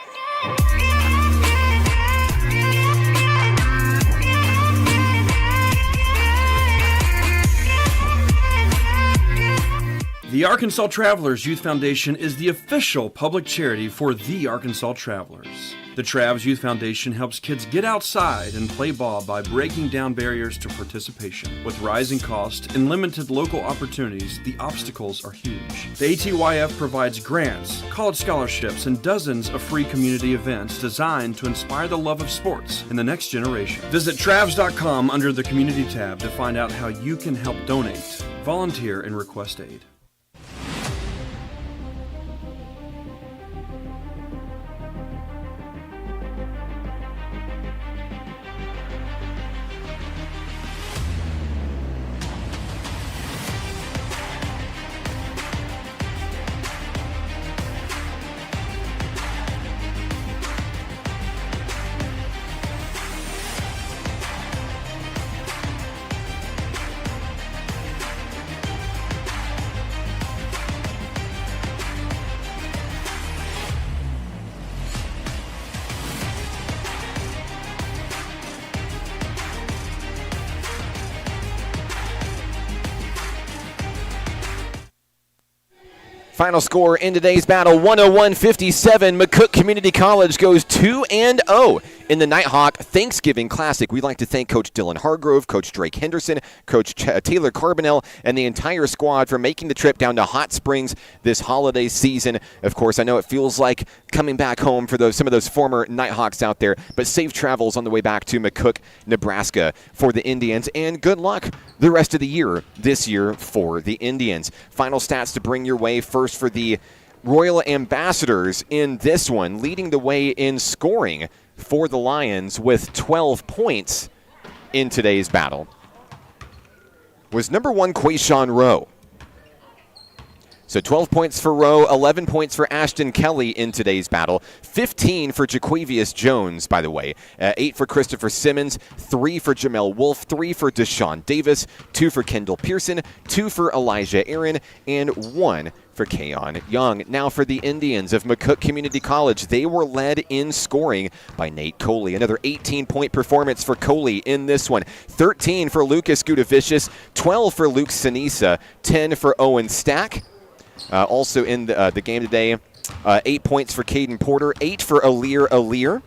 The Arkansas Travelers Youth Foundation is the official public charity for the Arkansas Travelers. The Travs Youth Foundation helps kids get outside and play ball by breaking down barriers to participation. With rising costs and limited local opportunities, the obstacles are huge. The ATYF provides grants, college scholarships, and dozens of free community events designed to inspire the love of sports in the next generation. Visit Travs.com under the Community tab to find out how you can help donate, volunteer, and request aid. Final score in today's battle, 101-57. McCook Community College goes 2-0 in the Nighthawk Thanksgiving Classic. We'd like to thank Coach Dylan Hargrove, Coach Drake Henderson, Coach Taylor Carbonell, and the entire squad for making the trip down to Hot Springs this holiday season. Of course, I know it feels like coming back home for some of those former Nighthawks out there, but safe travels on the way back to McCook, Nebraska for the Indians, and good luck the rest of the year this year for the Indians. Final stats to bring your way. First for the Royal Ambassadors in this one, leading the way in scoring for the Lions with 12 points in today's battle was number 1 Quayshawn Rowe. So 12 points for Rowe, 11 points for Ashton Kelly in today's battle, 15 for Jaquavius Jones, by the way, 8 for Christopher Simmons, 3 for Jamel Wolf, 3 for Deshaun Davis, 2 for Kendall Pearson, 2 for Elijah Aaron, and 1 for Kayon Young. Now for the Indians of McCook Community College, they were led in scoring by Nate Coley. Another 18-point performance for Coley in this one. 13 for Lucas Gudavicius, 12 for Luke Sinisa, 10 for Owen Stack. Also in the game today, 8 points for Caden Porter, 8 for Alir,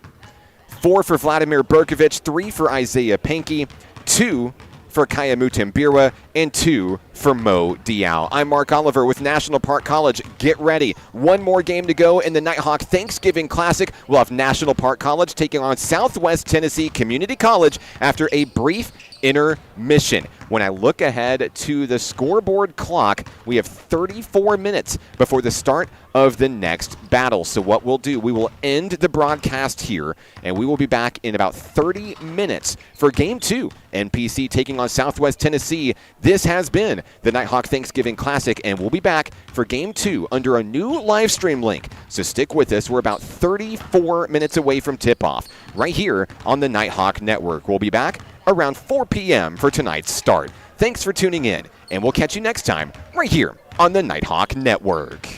4 for Vladimir Berkovich, 3 for Isaiah Pankey, 2 for Kaya Mutembirwa, and 2 for Mo Diao. I'm Mark Oliver with National Park College. Get ready. One more game to go in the Nighthawk Thanksgiving Classic. We'll have National Park College taking on Southwest Tennessee Community College after a brief intermission. When I look ahead to the scoreboard clock, we have 34 minutes before the start of the next battle. So what we'll do, we will end the broadcast here, and we will be back in about 30 minutes for Game 2. NPC taking on Southwest Tennessee. This has been the Nighthawk Thanksgiving Classic, and we'll be back for Game 2 under a new live stream link. So stick with us. We're about 34 minutes away from tip-off right here on the Nighthawk Network. We'll be back around 4 p.m. for tonight's start. Thanks for tuning in, and we'll catch you next time right here on the Nighthawk Network.